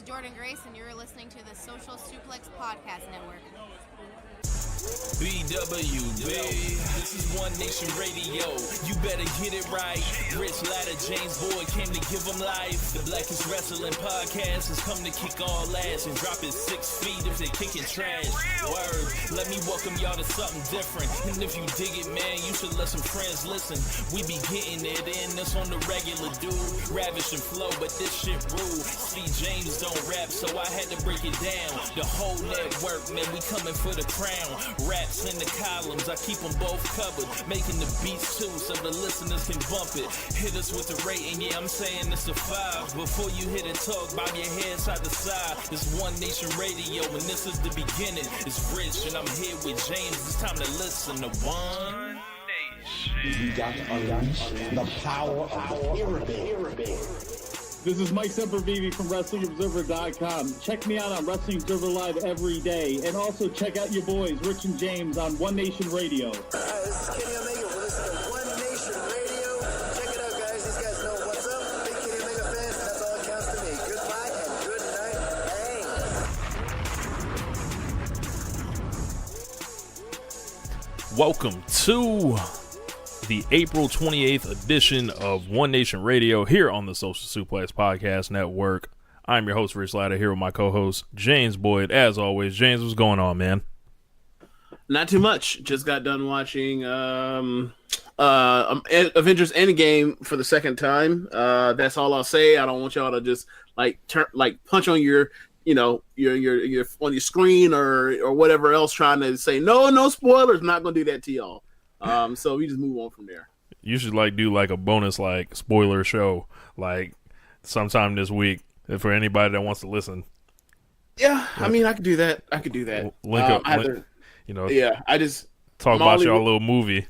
Jordan Grace, and you're listening to the Social Suplex Podcast Network. BWB, this is One Nation Radio. You better get it right. Rich Latta, James Boyd came to give them life. The Blackest Wrestling Podcast has come to kick all ass and drop it 6 feet if they kicking trash. Word, let me welcome y'all to something different. And if you dig it, man, you should let some friends listen. We be getting it in, this on the regular dude. Ravish and flow, but this shit rude. See, James don't rap, so I had to break it down. The whole network, man, we coming for the crown. Raps in the columns, I keep them both covered. Making the beats too, so the listeners can bump it. Hit us with the rating, yeah, I'm saying it's a 5. Before you hit it, talk, bob your head side to side. It's One Nation Radio, and this is the beginning. It's Rich, and I'm here with James. It's time to listen to One Nation. You got to unleash the power of the pyramid. This is Mike Sempervive from WrestlingObserver.com. Check me out on Wrestling Observer Live every day. And also check out your boys, Rich and James, on One Nation Radio. This is Kenny Omega. We're listening to One Nation Radio. Check it out, guys. These guys know what's up. Big Kenny Omega fans, and that's all that counts to me. Goodbye and good night. Bang. Welcome to the April 28th edition of One Nation Radio here on the Social Suplex Podcast Network. I'm your host, Rich Latta, here with my co-host, James Boyd. As always, James, what's going on, man? Not too much. Just got done watching Avengers Endgame for the second time. That's all I'll say. I don't want y'all to just punch on your on your screen or whatever else trying to say no spoilers. I'm not gonna do that to y'all. So we just move on from there. You should do a bonus spoiler show sometime this week for anybody that wants to listen. Yeah, I mean I could do that. Link up. Yeah, I just talk about your little movie.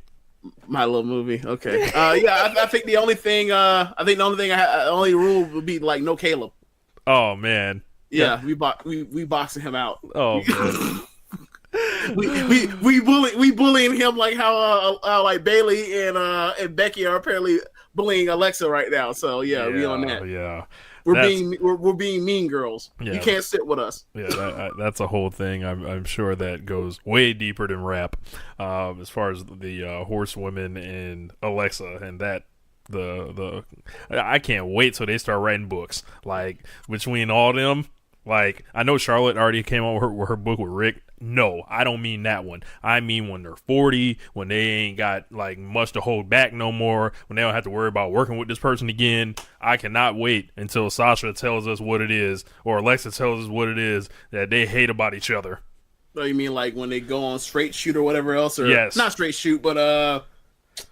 My little movie. Okay. I think the only thing the only rule would be no Caleb. Oh man. Yeah, we boxing him out. Oh man. we bullying him like how Bailey and Becky are apparently bullying Alexa right now. So yeah, we on that. Yeah, we're being mean girls. Yeah. You can't sit with us. Yeah, that's a whole thing. I'm sure that goes way deeper than rap. As far as the horsewomen and Alexa and that. I can't wait till they start writing books between all them. I know Charlotte already came out with her book with Rick. No, I don't mean that one. I mean when they're 40, when they ain't got much to hold back no more, when they don't have to worry about working with this person again. I cannot wait until Sasha tells us what it is, or Alexa tells us what it is that they hate about each other. Oh, you mean when they go on Straight Shoot or whatever else? Or yes. Not Straight Shoot, but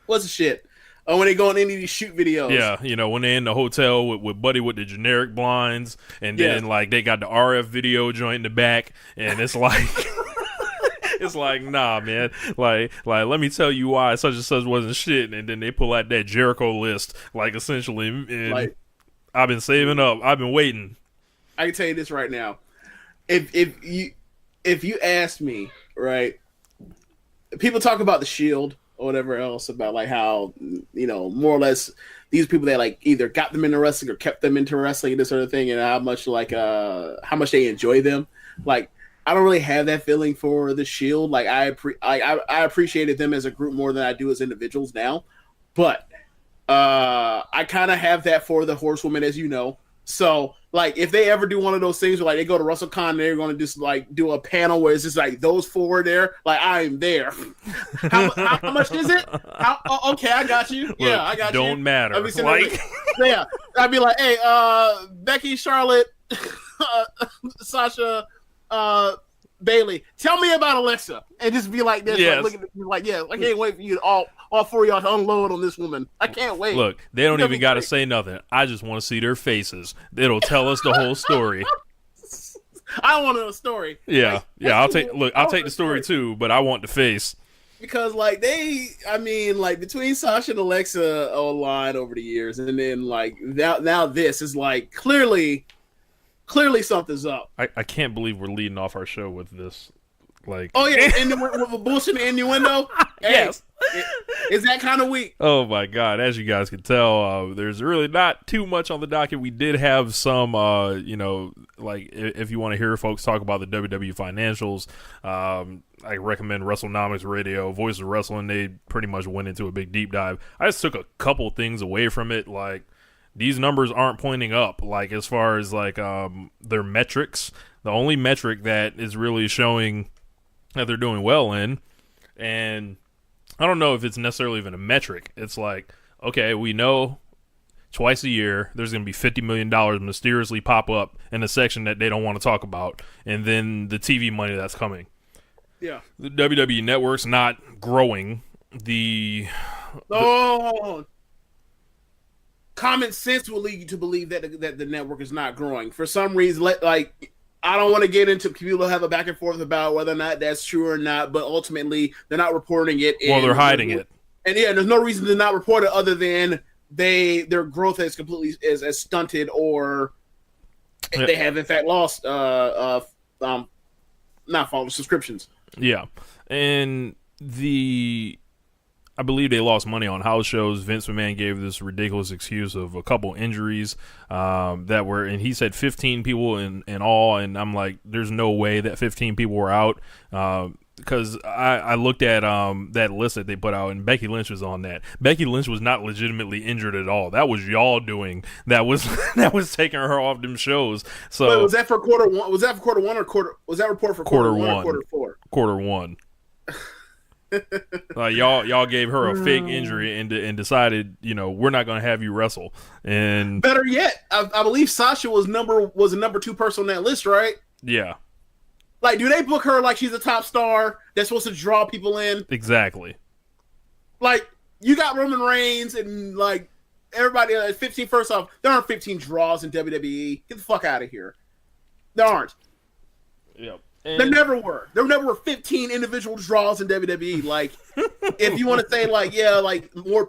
what's the shit? When they go on any of these shoot videos. Yeah, when they're in the hotel with Buddy with the generic blinds, and then they got the RF video joint in the back, and it's it's nah, man. Let me tell you why such and such wasn't shit, and then they pull out that Jericho list, essentially. And I've been saving up. I've been waiting. I can tell you this right now. If you ask me, right, people talk about the Shield or whatever else about how more or less these people that either got them into wrestling or kept them into wrestling and this sort of thing, and how much they enjoy them. I don't really have that feeling for the Shield. I appreciated them as a group more than I do as individuals now, but I kind of have that for the Horsewomen, as you know. So if they ever do one of those things where they go to WrestleCon and they're going to just do a panel where it's just those four there, I'm there. How much is it? Okay, I got you. Look, yeah, I got you. Don't matter. Yeah, I'd be like, hey, Becky, Charlotte, Sasha, Bailey, tell me about Alexa, and just be like this, yes. Looking at me I can't wait for you all four of y'all to unload on this woman. I can't wait. Look, they don't even got to say nothing. I just want to see their faces. It'll tell us the whole story. I want to know the story. Yeah, I'll take the story too, but I want the face. Because between Sasha and Alexa online over the years, and then now this is clearly something's up. I can't believe we're leading off our show with this Like, oh yeah, with a bullshit innuendo. Yes. Is that kind of weak? Oh my God! As you guys can tell, there's really not too much on the docket. We did have some, like if you want to hear folks talk about the WWE Financials, I recommend WrestleNomics Radio, Voice of Wrestling. They pretty much went into a big deep dive. I just took a couple things away from it, like these numbers aren't pointing up. Like as far as like their metrics, the only metric that is really showing that they're doing well in, and I don't know if it's necessarily even a metric. It's like, okay, we know twice a year there's going to be $50 million mysteriously pop up in a section that they don't want to talk about, and then the TV money that's coming. Yeah. The WWE Network's not growing. Common sense will lead you to believe that the network is not growing. For some reason, like, I don't want to get into people have a back and forth about whether or not that's true or not, but ultimately they're not reporting it. Well, they're hiding it. And yeah, there's no reason to not report it other than their growth is completely as stunted, or they have in fact lost not following subscriptions. Yeah. And I believe they lost money on house shows. Vince McMahon gave this ridiculous excuse of a couple injuries and he said 15 people in all, and I'm like, there's no way that 15 people were out, because I looked at that list that they put out, and Becky Lynch was on that. Becky Lynch was not legitimately injured at all. That was y'all doing. That was taking her off them shows. So wait, was that for quarter one? Was that for quarter one or quarter? Was that report for quarter one or quarter four? Quarter one. Y'all gave her a fake injury and decided, we're not going to have you wrestle. And better yet, I believe Sasha was a number 2 person on that list, right? Yeah. Like, do they book her like she's a top star that's supposed to draw people in? Exactly. Like, you got Roman Reigns and like everybody. 15. First off, there aren't 15 draws in WWE. Get the fuck out of here. There aren't. Yep. There never were. There never were 15 individual draws in WWE. Like, if you want to say, like, yeah, like more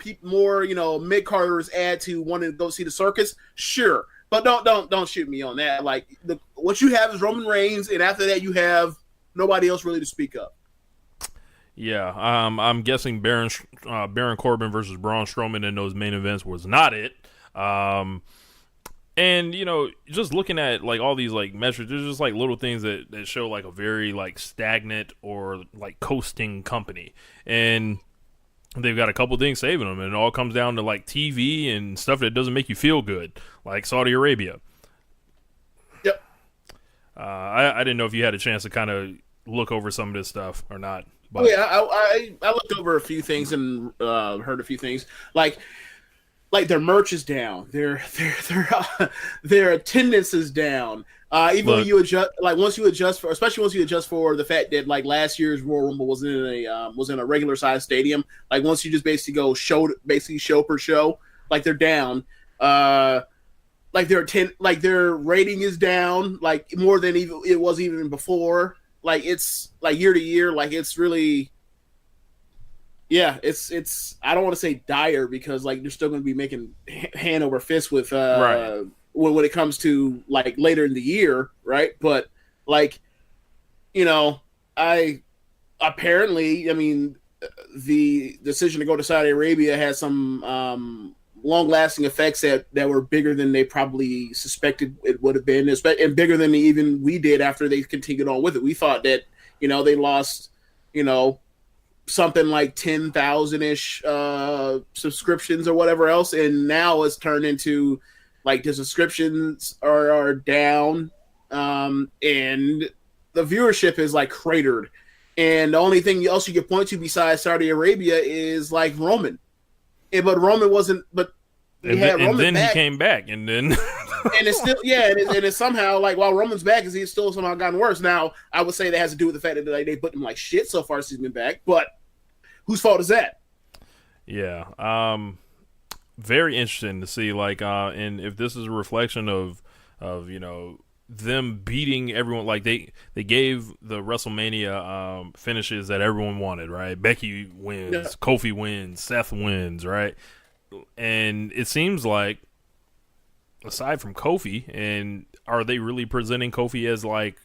mid-carders add to wanting to go see the circus, sure. But don't shoot me on that. Like, what you have is Roman Reigns, and after that, you have nobody else really to speak of. Yeah, I'm guessing Baron Corbin versus Braun Strowman in those main events was not it. And, just looking at, like, all these, like, metrics, there's just, like, little things that show, like, a very, like, stagnant or, like, coasting company. And they've got a couple things saving them, and it all comes down to, like, TV and stuff that doesn't make you feel good, like Saudi Arabia. Yep. I didn't know if you had a chance to kind of look over some of this stuff or not. But. Oh, yeah, I looked over a few things and heard a few things. Like their merch is down, their attendance is down. Even when you adjust, like especially once you adjust for the fact that like last year's Royal Rumble was in a regular size stadium. Like once you just basically go show per show, like they're down. Like their rating is down, like more than even it was even before. Like it's like year to year, like it's really. Yeah, it's. I don't want to say dire because like they're still going to be making hand over fist with right. when it comes to like later in the year, right? But like, I mean, the decision to go to Saudi Arabia has some long-lasting effects that were bigger than they probably suspected it would have been, and bigger than even we did after they continued on with it. We thought that they lost something like 10,000-ish subscriptions or whatever else, and now it's turned into like the subscriptions are down, and the viewership is like cratered. And the only thing else you can point to besides Saudi Arabia is like Roman. But Roman wasn't. But then he came back, and then and it's still and it's somehow like while Roman's back, he's still somehow gotten worse. Now I would say that has to do with the fact that they put him like shit so far since he's been back. But whose fault is that? Yeah, very interesting to see. Like, and if this is a reflection of them beating everyone, like they gave the WrestleMania finishes that everyone wanted, right? Becky wins, yeah. Kofi wins, Seth wins, right? And it seems like, aside from Kofi, and are they really presenting Kofi as like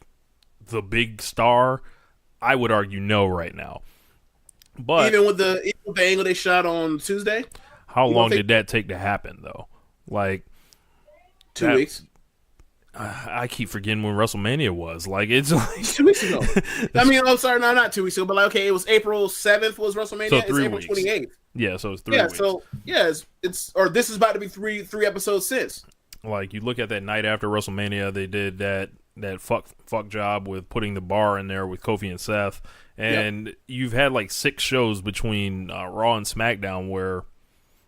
the big star? I would argue no right now. But even with the angle they shot on Tuesday, how long did that take to happen though? Like 2 weeks. I keep forgetting when WrestleMania was. Like it's like 2 weeks ago. I mean, I'm sorry, no, not 2 weeks ago, but like, okay, it was April 7th was WrestleMania. So it's 3 April weeks. 28th. Yeah, so it's 3 weeks. So it's or this is about to be three episodes since. Like you look at that night after WrestleMania, they did that fuck job with putting the bar in there with Kofi and Seth, and you've had like 6 shows between Raw and SmackDown where,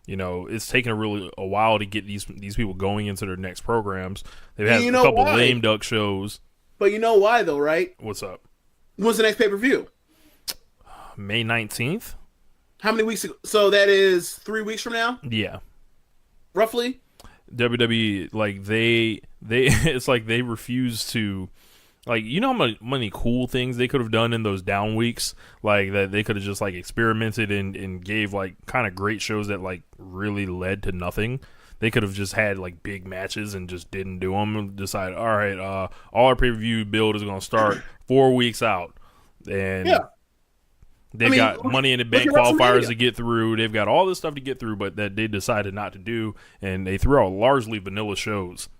you know, it's taken a while to get these people going into their next programs. They've had a couple lame duck shows. But you know why though, right? What's up? When's the next pay-per-view? May 19th? How many weeks ago? So that is 3 weeks from now? Yeah. Roughly? WWE, like they it's like they refuse to, like, you know how many cool things they could have done in those down weeks, like that they could have just like experimented and gave like kind of great shows that like really led to nothing. They could have just had like big matches and just didn't do them and decided, all right, all our pay-per-view build is going to start 4 weeks out, and they've got Money in the Bank qualifiers to get through. They've got all this stuff to get through, but that they decided not to do, and they threw out largely vanilla shows.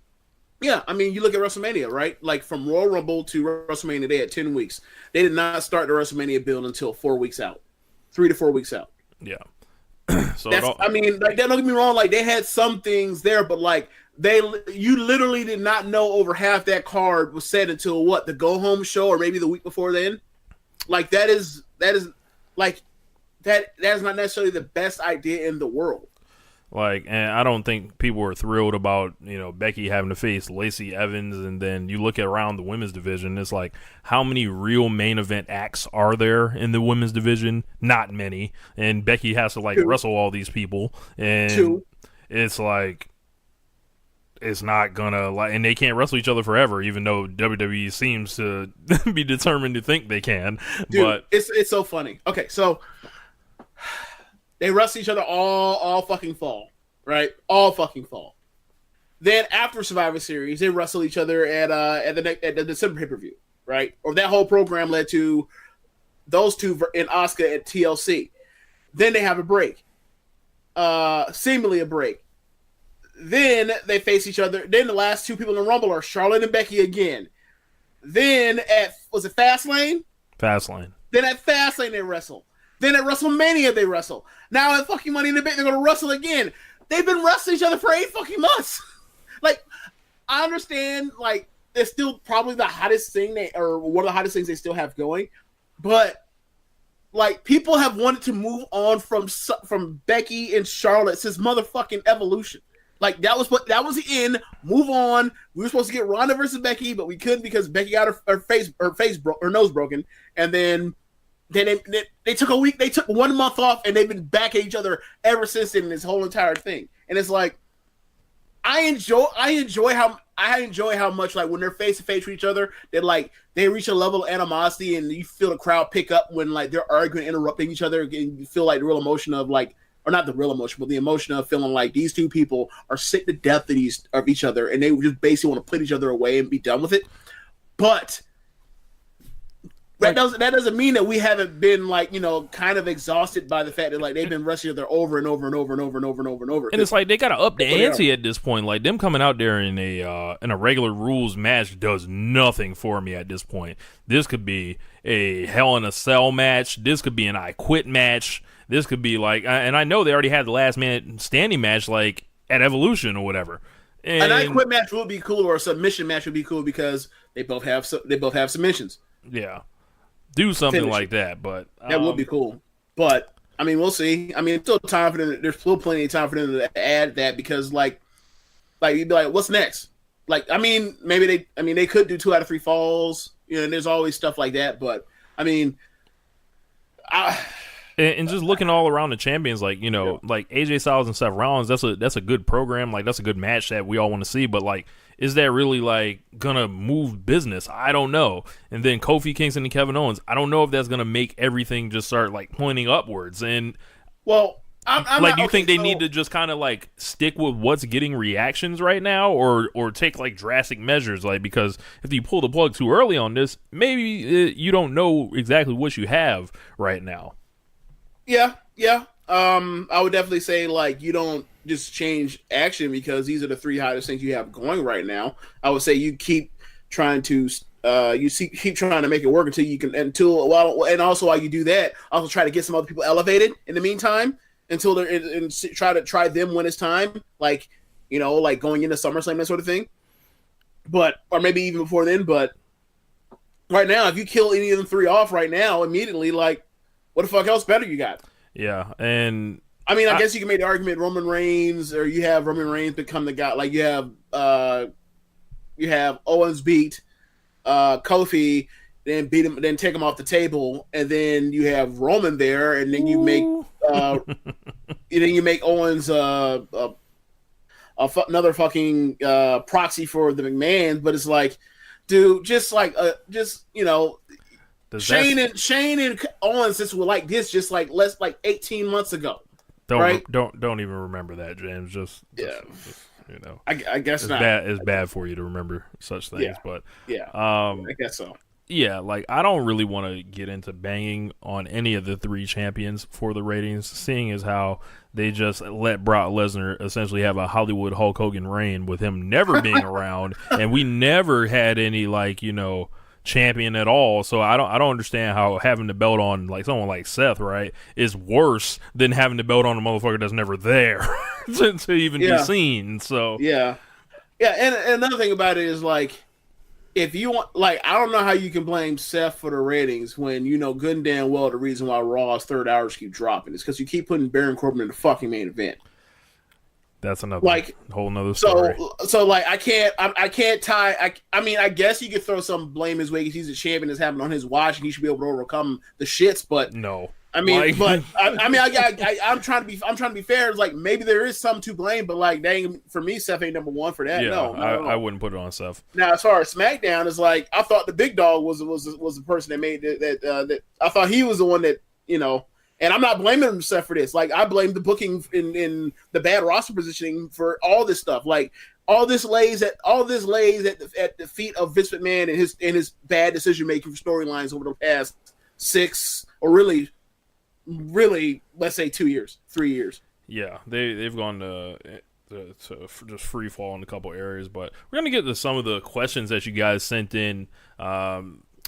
Yeah, I mean, you look at WrestleMania, right? Like from Royal Rumble to WrestleMania, they had 10 weeks. They did not start the WrestleMania build until 4 weeks out, 3 to 4 weeks out. Yeah. So I mean, like, don't get me wrong. Like, they had some things there, but like you literally did not know over half that card was set until what, the go home show or maybe the week before then. Like that is like that is not necessarily the best idea in the world. Like, and I don't think people were thrilled about, you know, Becky having to face Lacey Evans, and then you look at around the women's division, it's like, how many real main event acts are there in the women's division? Not many. And Becky has to like wrestle all these people, and it's like, it's not gonna, like, and they can't wrestle each other forever, even though WWE seems to be determined to think they can. Dude, but it's so funny. Okay, so they wrestle each other all fucking fall, right? All fucking fall. Then after Survivor Series, they wrestle each other at the December pay-per-view, right? Or that whole program led to those two in Asuka at TLC. Then they have a break, seemingly a break. Then they face each other. Then the last two people in the Rumble are Charlotte and Becky again. Then was it Fastlane? Fastlane. Then at Fastlane they wrestle. Then at WrestleMania they wrestle. Now at fucking Money in the Bank they're going to wrestle again. They've been wrestling each other for 8 fucking months. Like, I understand, like, it's still probably the hottest thing or one of the hottest things they still have going. But, like, people have wanted to move on from Becky and Charlotte since motherfucking Evolution. Like, that was the end. Move on. We were supposed to get Ronda versus Becky, but we couldn't because Becky got her nose broken. And then they took a week. They took 1 month off, and they've been back at each other ever since then. This whole entire thing, and it's like, I enjoy how much, like, when they're face to face with each other, they reach a level of animosity, and you feel the crowd pick up when, like, they're arguing, interrupting each other, and you feel like the real emotion of, like, or not the real emotion, but the emotion of feeling like these two people are sick to death of each other, and they just basically want to put each other away and be done with it. But that doesn't mean that we haven't been, like, you know, kind of exhausted by the fact that, like, they've been wrestling each other over and over and over and over and over and over and over. And it's like they gotta up the ante at this point. Like, them coming out there in a regular rules match does nothing for me at this point. This could be a Hell in a Cell match. This could be an I Quit match. This could be like, and I know they already had the last man standing match, like at Evolution or whatever. And an I Quit match would be cool, or a submission match would be cool because they both have submissions. Yeah, do something like that, but that would be cool. But I mean, we'll see. I mean, it's still time for them. There's still plenty of time for them to add that because, like you'd be like, what's next? Like, I mean, they could do 2 out of 3 falls. You know, and there's always stuff like that. But I mean, And just looking all around the champions, like, you know, like AJ Styles and Seth Rollins, that's a good program. Like, that's a good match that we all want to see. But, like, is that really, like, gonna move business? I don't know. And then Kofi Kingston and Kevin Owens, I don't know if that's gonna make everything just start, like, pointing upwards. And well, Do you think they need to just kind of like stick with what's getting reactions right now, or take like drastic measures? Like, because if you pull the plug too early on this, maybe you don't know exactly what you have right now. Yeah. I would definitely say like you don't just change action because these are the three hottest things you have going right now. I would say you keep trying to keep trying to make it work and also while you do that, also try to get some other people elevated in the meantime until they're and try them when it's time, like like going into SummerSlam, that sort of thing. Or maybe even before then. But right now, if you kill any of them three off right now immediately, like what the fuck else better you got? Yeah, and I mean, I guess you can make the argument Roman Reigns, or you have Roman Reigns become the guy. Like you have Owens beat Kofi, then beat him, then take him off the table, and then you have Roman there, and then you make Owens another fucking proxy for the McMahons. But it's like, dude, Shane and Owens just were like this, just like 18 months ago. Don't even remember that, James. Just I guess it's not. It's bad for you to remember such things, but I guess so. Yeah, like I don't really want to get into banging on any of the three champions for the ratings, seeing as how they just let Brock Lesnar essentially have a Hollywood Hulk Hogan reign with him never being around, and we never had any champion at all. So I don't understand how having the belt on like someone like Seth, right, is worse than having the belt on a motherfucker that's never there to even be seen. So and another thing about it is like, if you want, like, I don't know how you can blame Seth for the ratings when you know good and damn well the reason why Raw's third hours keep dropping is because you keep putting Baron Corbin in the fucking main event. That's another whole nother story. So like I can't tie. I mean, I guess you could throw some blame his way because he's a champion that's happening on his watch and he should be able to overcome the shits. But no, I mean, I'm trying to be fair. It's like maybe there is some to blame, but like dang, for me, Seth ain't number one for that. Yeah, no, I wouldn't put it on Seth. Now, as far as SmackDown is like, I thought the big dog was the person that made that. I thought he was the one that And I'm not blaming himself for this. Like, I blame the booking in the bad roster positioning for all this stuff. Like, all this lays at the feet of Vince McMahon and his bad decision making for storylines over the past 6 or really, let's say 2 years, 3 years. Yeah, they've gone to just free fall in a couple areas, but we're gonna get to some of the questions that you guys sent in.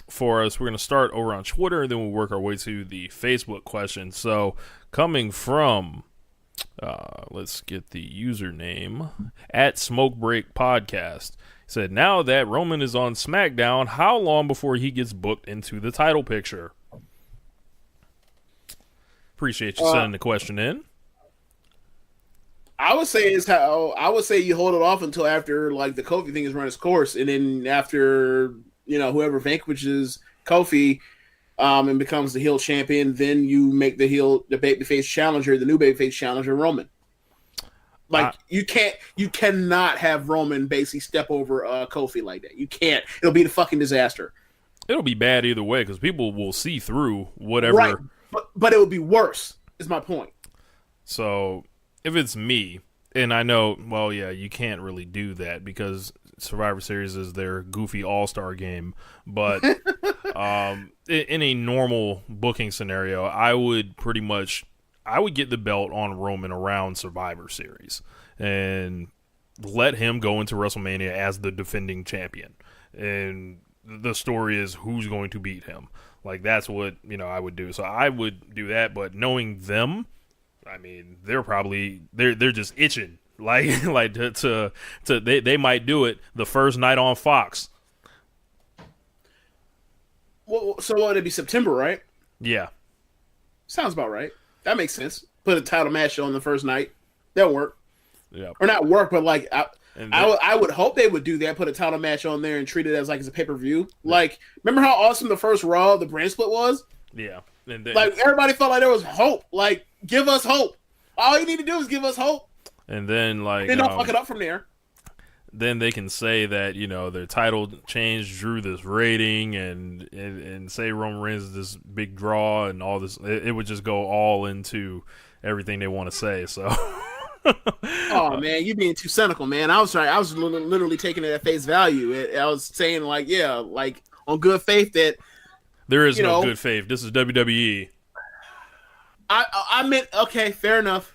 For us, we're going to start over on Twitter, and then we'll work our way to the Facebook question. So, coming from, let's get the username, at Smokebreak Podcast, said, now that Roman is on SmackDown, how long before he gets booked into the title picture? Appreciate you sending the question in. I would say you hold it off until after like the Kofi thing has run its course, and then after whoever vanquishes Kofi and becomes the heel champion, then you make the babyface challenger, the new babyface challenger, Roman. Like you cannot have Roman basically step over Kofi like that. You can't. It'll be the fucking disaster. It'll be bad either way because people will see through whatever. Right, but it would be worse. Is my point. So if it's me, and I know, well, yeah, you can't really do that because Survivor Series is their goofy all-star game, but in a normal booking scenario, I would get the belt on Roman around Survivor Series and let him go into WrestleMania as the defending champion. And the story is who's going to beat him. Like, that's what, I would do. So I would do that, but knowing them, I mean, they're just itching. Like they might do it the first night on Fox. Well, so what would it be, September, right? Yeah. Sounds about right. That makes sense. Put a title match on the first night. That'll work. Yeah. Or not work, but like I would hope they would do that. Put a title match on there and treat it as a pay-per-view. Like, remember how awesome the first Raw, the brand split was? Yeah. And then, like, everybody felt like there was hope. Like, give us hope. All you need to do is give us hope. And then, like, then don't fuck it up from there. Then they can say that their title change drew this rating, and say Roman Reigns is this big draw and all this. It would just go all into everything they want to say. So, oh man, you're being too cynical, man. I was literally taking it at face value. I was saying like, yeah, like on good faith that there is no good faith. This is WWE. I meant okay, fair enough.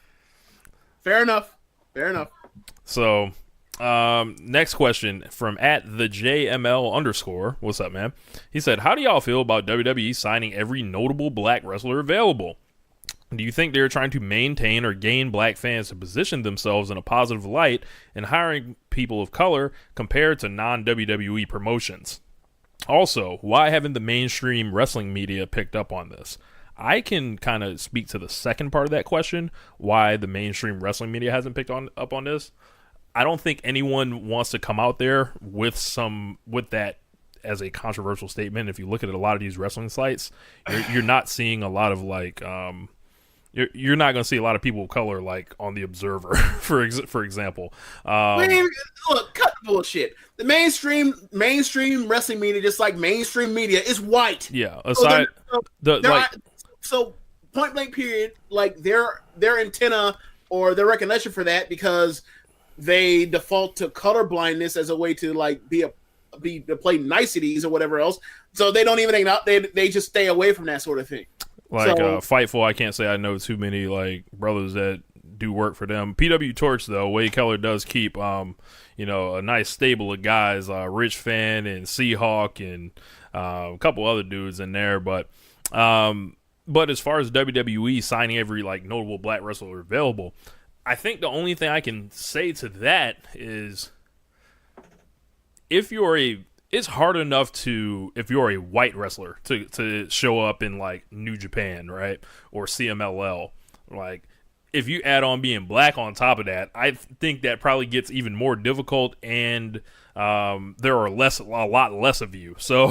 So, next question from @thejml_. What's up, man? He said, "How do y'all feel about WWE signing every notable black wrestler available? Do you think they're trying to maintain or gain black fans to position themselves in a positive light and hiring people of color compared to non-WWE promotions? Also, why haven't the mainstream wrestling media picked up on this?" I can kind of speak to the second part of that question, why the mainstream wrestling media hasn't picked up on this. I don't think anyone wants to come out there with that as a controversial statement. If you look at a lot of these wrestling sites, you're not seeing a lot of like you're not going to see a lot of people of color like on the Observer, for example. Look, cut the bullshit. The mainstream wrestling media, just like mainstream media, is white. Yeah, so point blank period, like their antenna or their recognition for that, because they default to color blindness as a way to like to play niceties or whatever else. So they don't even they just stay away from that sort of thing. Like Fightful, I can't say I know too many like brothers that do work for them. PW Torch though, Wade Keller does keep a nice stable of guys, Rich Fan and Seahawk and a couple other dudes in there, but as far as WWE signing every like notable black wrestler available, I think the only thing I can say to that is it's hard enough if you're a white wrestler to show up in like New Japan, right? Or CMLL. Like if you add on being black on top of that, I think that probably gets even more difficult, and there are a lot less of you. So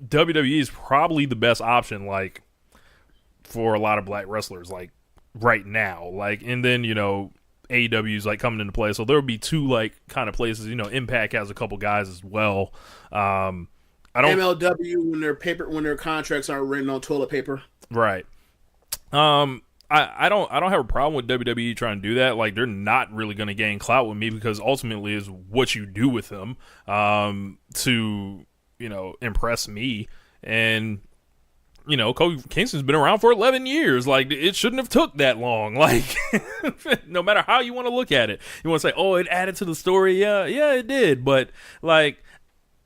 WWE is probably the best option, like for a lot of black wrestlers, like right now. Like, and then AEW is like coming into play, so there will be two like kind of places. Impact has a couple guys as well. I don't MLW when their contracts aren't written on toilet paper, right? I don't have a problem with WWE trying to do that. Like, they're not really going to gain clout with me, because ultimately is what you do with them to impress me. And Kofi Kingston's been around for 11 years. Like, it shouldn't have took that long. Like, no matter how you want to look at it, you want to say, oh, it added to the story. Yeah, it did. But like,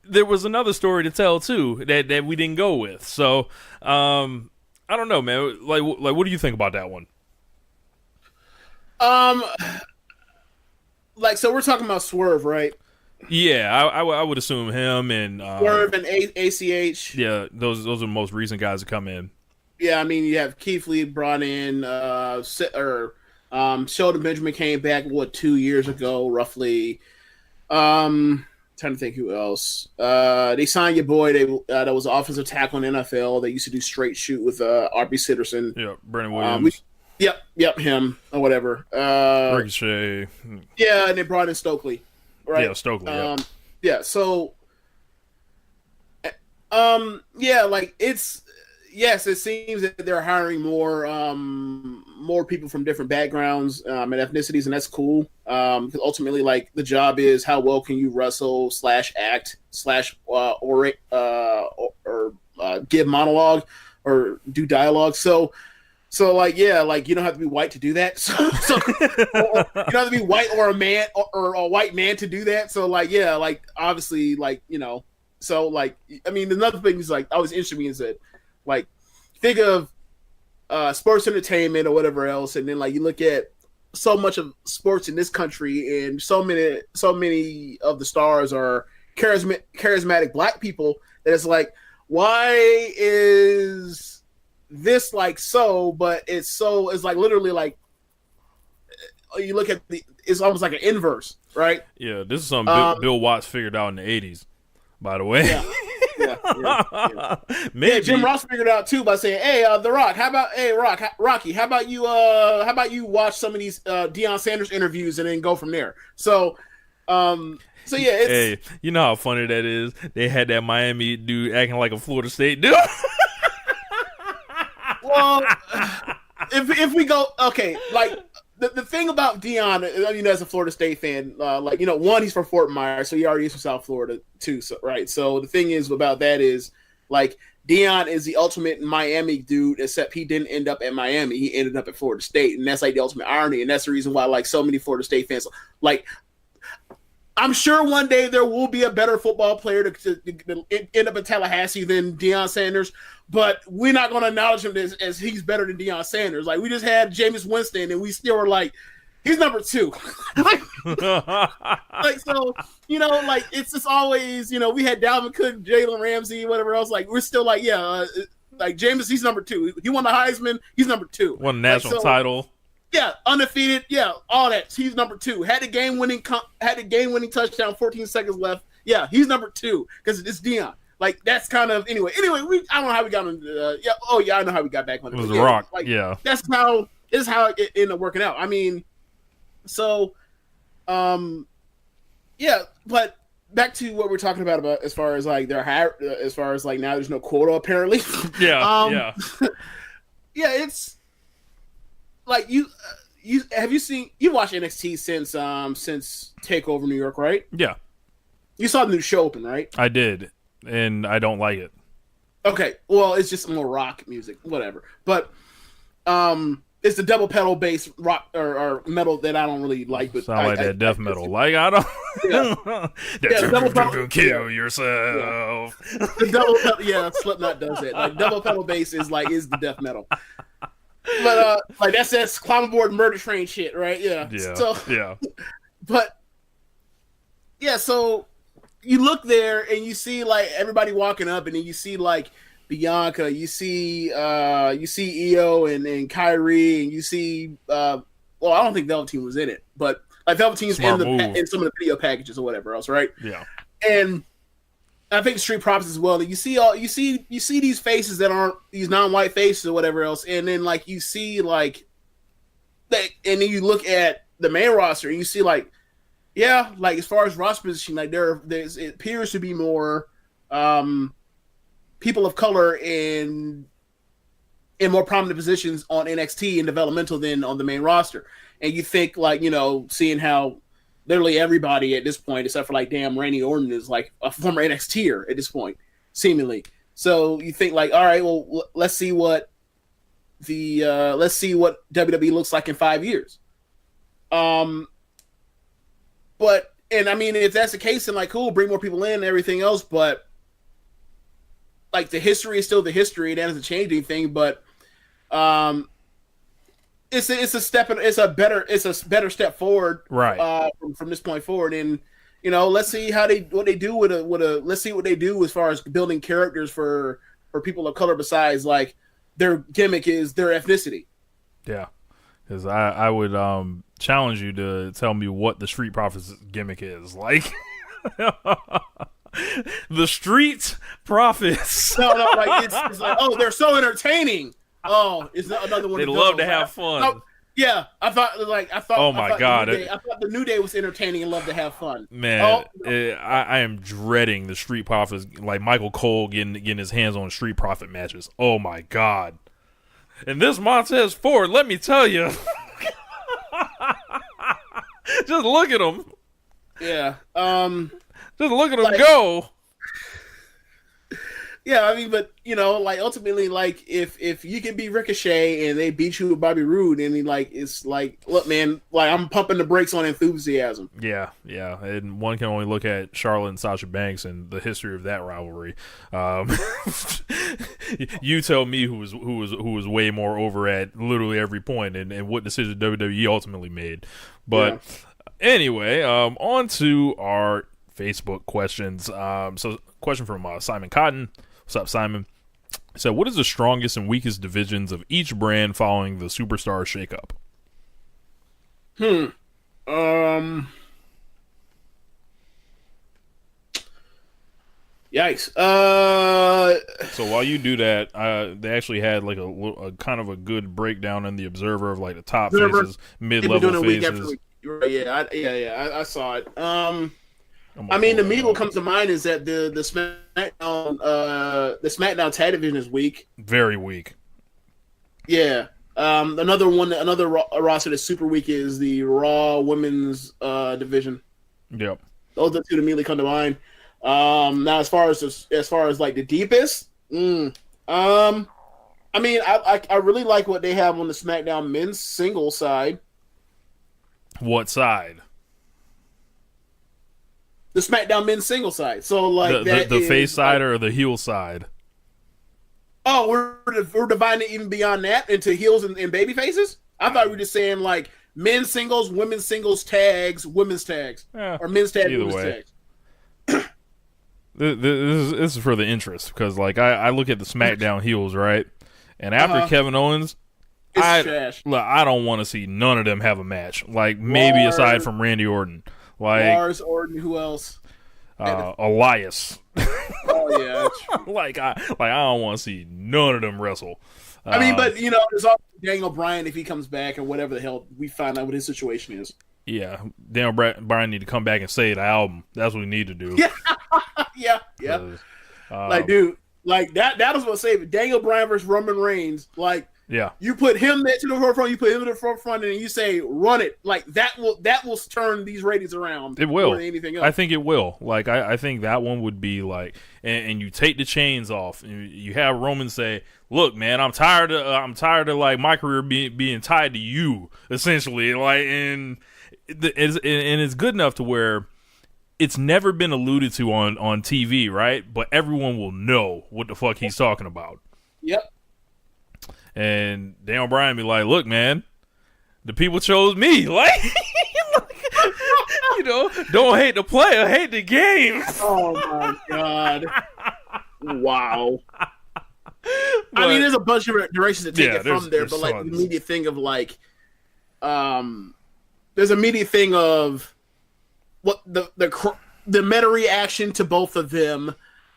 there was another story to tell too that we didn't go with. So, I don't know, man. Like, what do you think about that one? So we're talking about Swerve, right? Yeah, I would assume him and Swerve and ACH. Yeah, those are the most recent guys to come in. Yeah, I mean, you have Keith Lee brought in, Sheldon Benjamin came back 2 years ago, roughly. Trying to think who else. They signed your boy. That was offensive tackle in NFL. They used to do straight shoot with R.B. Sitterson. Yeah, Brandon Williams. Yep, him or whatever. Ricochet. Yeah, and they brought in Stokely. Right? Yeah, Stokely. Yeah. So, like it seems that they're hiring more people from different backgrounds and ethnicities, and that's cool. Because ultimately, like, the job is how well can you wrestle / act / orate or give monologue or do dialogue. So like, yeah, like, you don't have to be white to do that. So you don't have to be white or a man or a white man to do that. So like, yeah, like, obviously, like, so like, I mean, another thing is like, always interested me is that, like, think of sports entertainment or whatever else, and then like you look at so much of sports in this country, and so many of the stars are charismatic black people, that it's like, why is this like but it's like literally like, you look at it's almost like an inverse, right? Yeah, this is something Bill Watts figured out in the 80s, by the way. Yeah. Maybe. Yeah, Jim Ross figured it out too by saying, "Hey, The Rock, Rocky, how about you watch some of these Deion Sanders interviews and then go from there?" So yeah, it's... Hey, you know how funny that is? They had that Miami dude acting like a Florida State dude. Well, if we go okay, like the thing about Dion, as a Florida State fan, one, he's from Fort Myers, so he already is from South Florida too, so right. So the thing is about that is like Dion is the ultimate Miami dude, except he didn't end up at Miami. He ended up at Florida State, and that's like the ultimate irony, and that's the reason why like so many Florida State fans like. I'm sure one day there will be a better football player to end up in Tallahassee than Deion Sanders, but we're not going to acknowledge him as he's better than Deion Sanders. Like, we just had Jameis Winston, and we still were like, he's number 2. So, it's just always, we had Dalvin Cook, Jalen Ramsey, whatever else. Like, we're still like, like Jameis, he's number 2. He won the Heisman, he's number 2. Won a national title. Yeah, undefeated. Yeah, all that. He's number 2. Had a game-winning touchdown. 14 seconds left. Yeah, he's number 2 because it's Dion. Like that's kind of anyway. I don't know how we got on. I know how we got back on it. Was The Rock. Like, that's how it ended up working out. I mean, so, but back to what we're talking about as far as like as far as like now there's no quota apparently. Yeah. It's. Like you watched NXT since Takeover New York, right? Yeah. You saw the new show open, right? I did, and I don't like it. Okay, well, it's just more rock music, whatever. But it's the double pedal bass rock or metal that I don't really like. But sound like that death metal. Like I don't. Double pedal, kill yourself. The double pedal, Slipknot does it. Like double pedal bass is the death metal. But that's climb aboard murder train shit, right? Yeah. So, yeah. But yeah, so you look there and you see like everybody walking up, and then you see like Bianca, you see EO and Kyrie, and you see I don't think Velveteen was in it, but like Velveteen's in some of the video packages or whatever else, right? Yeah. And I think Street Profits as well. You see these faces that aren't these non-white faces or whatever else, and then like you see like that, and then you look at the main roster and you see like as far as roster position, like it appears to be more people of color in more prominent positions on NXT and developmental than on the main roster, and you think like seeing how. Literally everybody at this point, except for like Randy Orton, is like a former NXTer at this point, seemingly. So you think like, all right, well, let's see what WWE looks like in 5 years. But I mean, if that's the case, then like, cool, bring more people in and everything else. But like, the history is still the history. That doesn't change anything. But it's a better step forward, right? From this point forward, and let's see what they do let's see what they do as far as building characters for people of color besides like their gimmick is their ethnicity. Yeah, because I would challenge you to tell me what the Street Profits gimmick is like. The Street Profits. No, like it's like, oh, they're so entertaining. Oh, it's another one. They love to have fun. Yeah, I thought. Oh my God! I thought the New Day was entertaining and loved to have fun. Man, I am dreading the Street Profits. Like Michael Cole getting his hands on Street Profit matches. Oh my God! And this Montez Ford, let me tell you, just look at him. Yeah. Just look at him go. Yeah, I mean, but like ultimately, like if you can beat Ricochet and they beat you with Bobby Roode, and it's like, look, man, like I'm pumping the brakes on enthusiasm. Yeah, and one can only look at Charlotte and Sasha Banks and the history of that rivalry. You tell me who was way more over at literally every point, and what decision WWE ultimately made. But anyway, on to our Facebook questions. So, question from Simon Cotton. What's up, Simon? So, what is the strongest and weakest divisions of each brand following the Superstar shakeup? Yikes. So while you do that, they actually had like a kind of a good breakdown in the Observer of like the top faces, mid-level faces. I saw it. I mean, the immediate what comes to mind is that the SmackDown tag division is weak. Very weak. Yeah. Another roster that's super weak is the Raw Women's division. Yep. Those are two that immediately come to mind. Now, as far as like the deepest, I mean, I really like what they have on the SmackDown men's single side. What side? The SmackDown men's single side. So like the face side or the heel side? Oh, we're dividing it even beyond that into heels and baby faces? I thought we were just saying like men's singles, women's singles, tags, women's tags. Or men's tags, women's tags. This is for the interest because like I look at the SmackDown heels, right? And after Kevin Owens, trash. I don't want to see none of them have a match. Like maybe aside from Randy Orton. Like Lars, Orton, who else? Elias. Oh yeah. like I don't want to see none of them wrestle. I mean, but you know, there's also Daniel Bryan if he comes back or whatever the hell we find out what his situation is. Yeah, Daniel Bryan need to come back and say the album. That's what we need to do. Yeah. Like, dude, like that is what saved it. Daniel Bryan versus Roman Reigns. Like, yeah, you put him there to the forefront, you put him to the forefront, and you say run it. Like that will turn these ratings around. It will. More than anything else. I think it will. Like I think that one would be like, and you take the chains off, and you have Roman say, "Look, man, I'm tired of like my career being tied to you, essentially." Like, and it's good enough to where it's never been alluded to on TV, right? But everyone will know what the fuck he's talking about. Yep. And Daniel Bryan be like, "Look, man, the people chose me. Like, you know, don't hate the player, hate the game." Oh my god! Wow. I mean, there's a bunch of directions to take it from there, but like the immediate thing of like, there's immediate thing of what the meta reaction to both of them,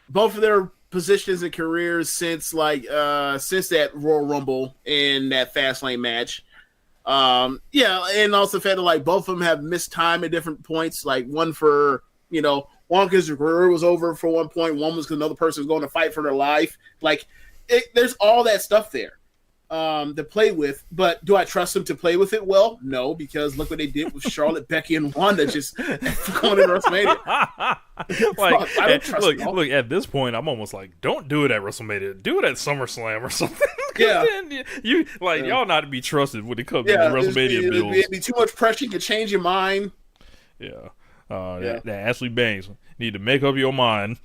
both of their positions and careers since that Royal Rumble and that Fastlane match. Yeah, and also the fact that like both of them have missed time at different points. Like one for one because their career was over for one point, one was because another person was going to fight for their life. Like there's all that stuff there to play with. But do I trust them to play with it well? No, because look what they did with Charlotte, Becky, and Wanda just going to WrestleMania. Like, look, at this point, I'm almost like, don't do it at WrestleMania. Do it at SummerSlam or something. Yeah, then y'all not to be trusted when it comes to WrestleMania bills. It'd be too much pressure. You can change your mind. Yeah. That Ashley Banks need to make up your mind.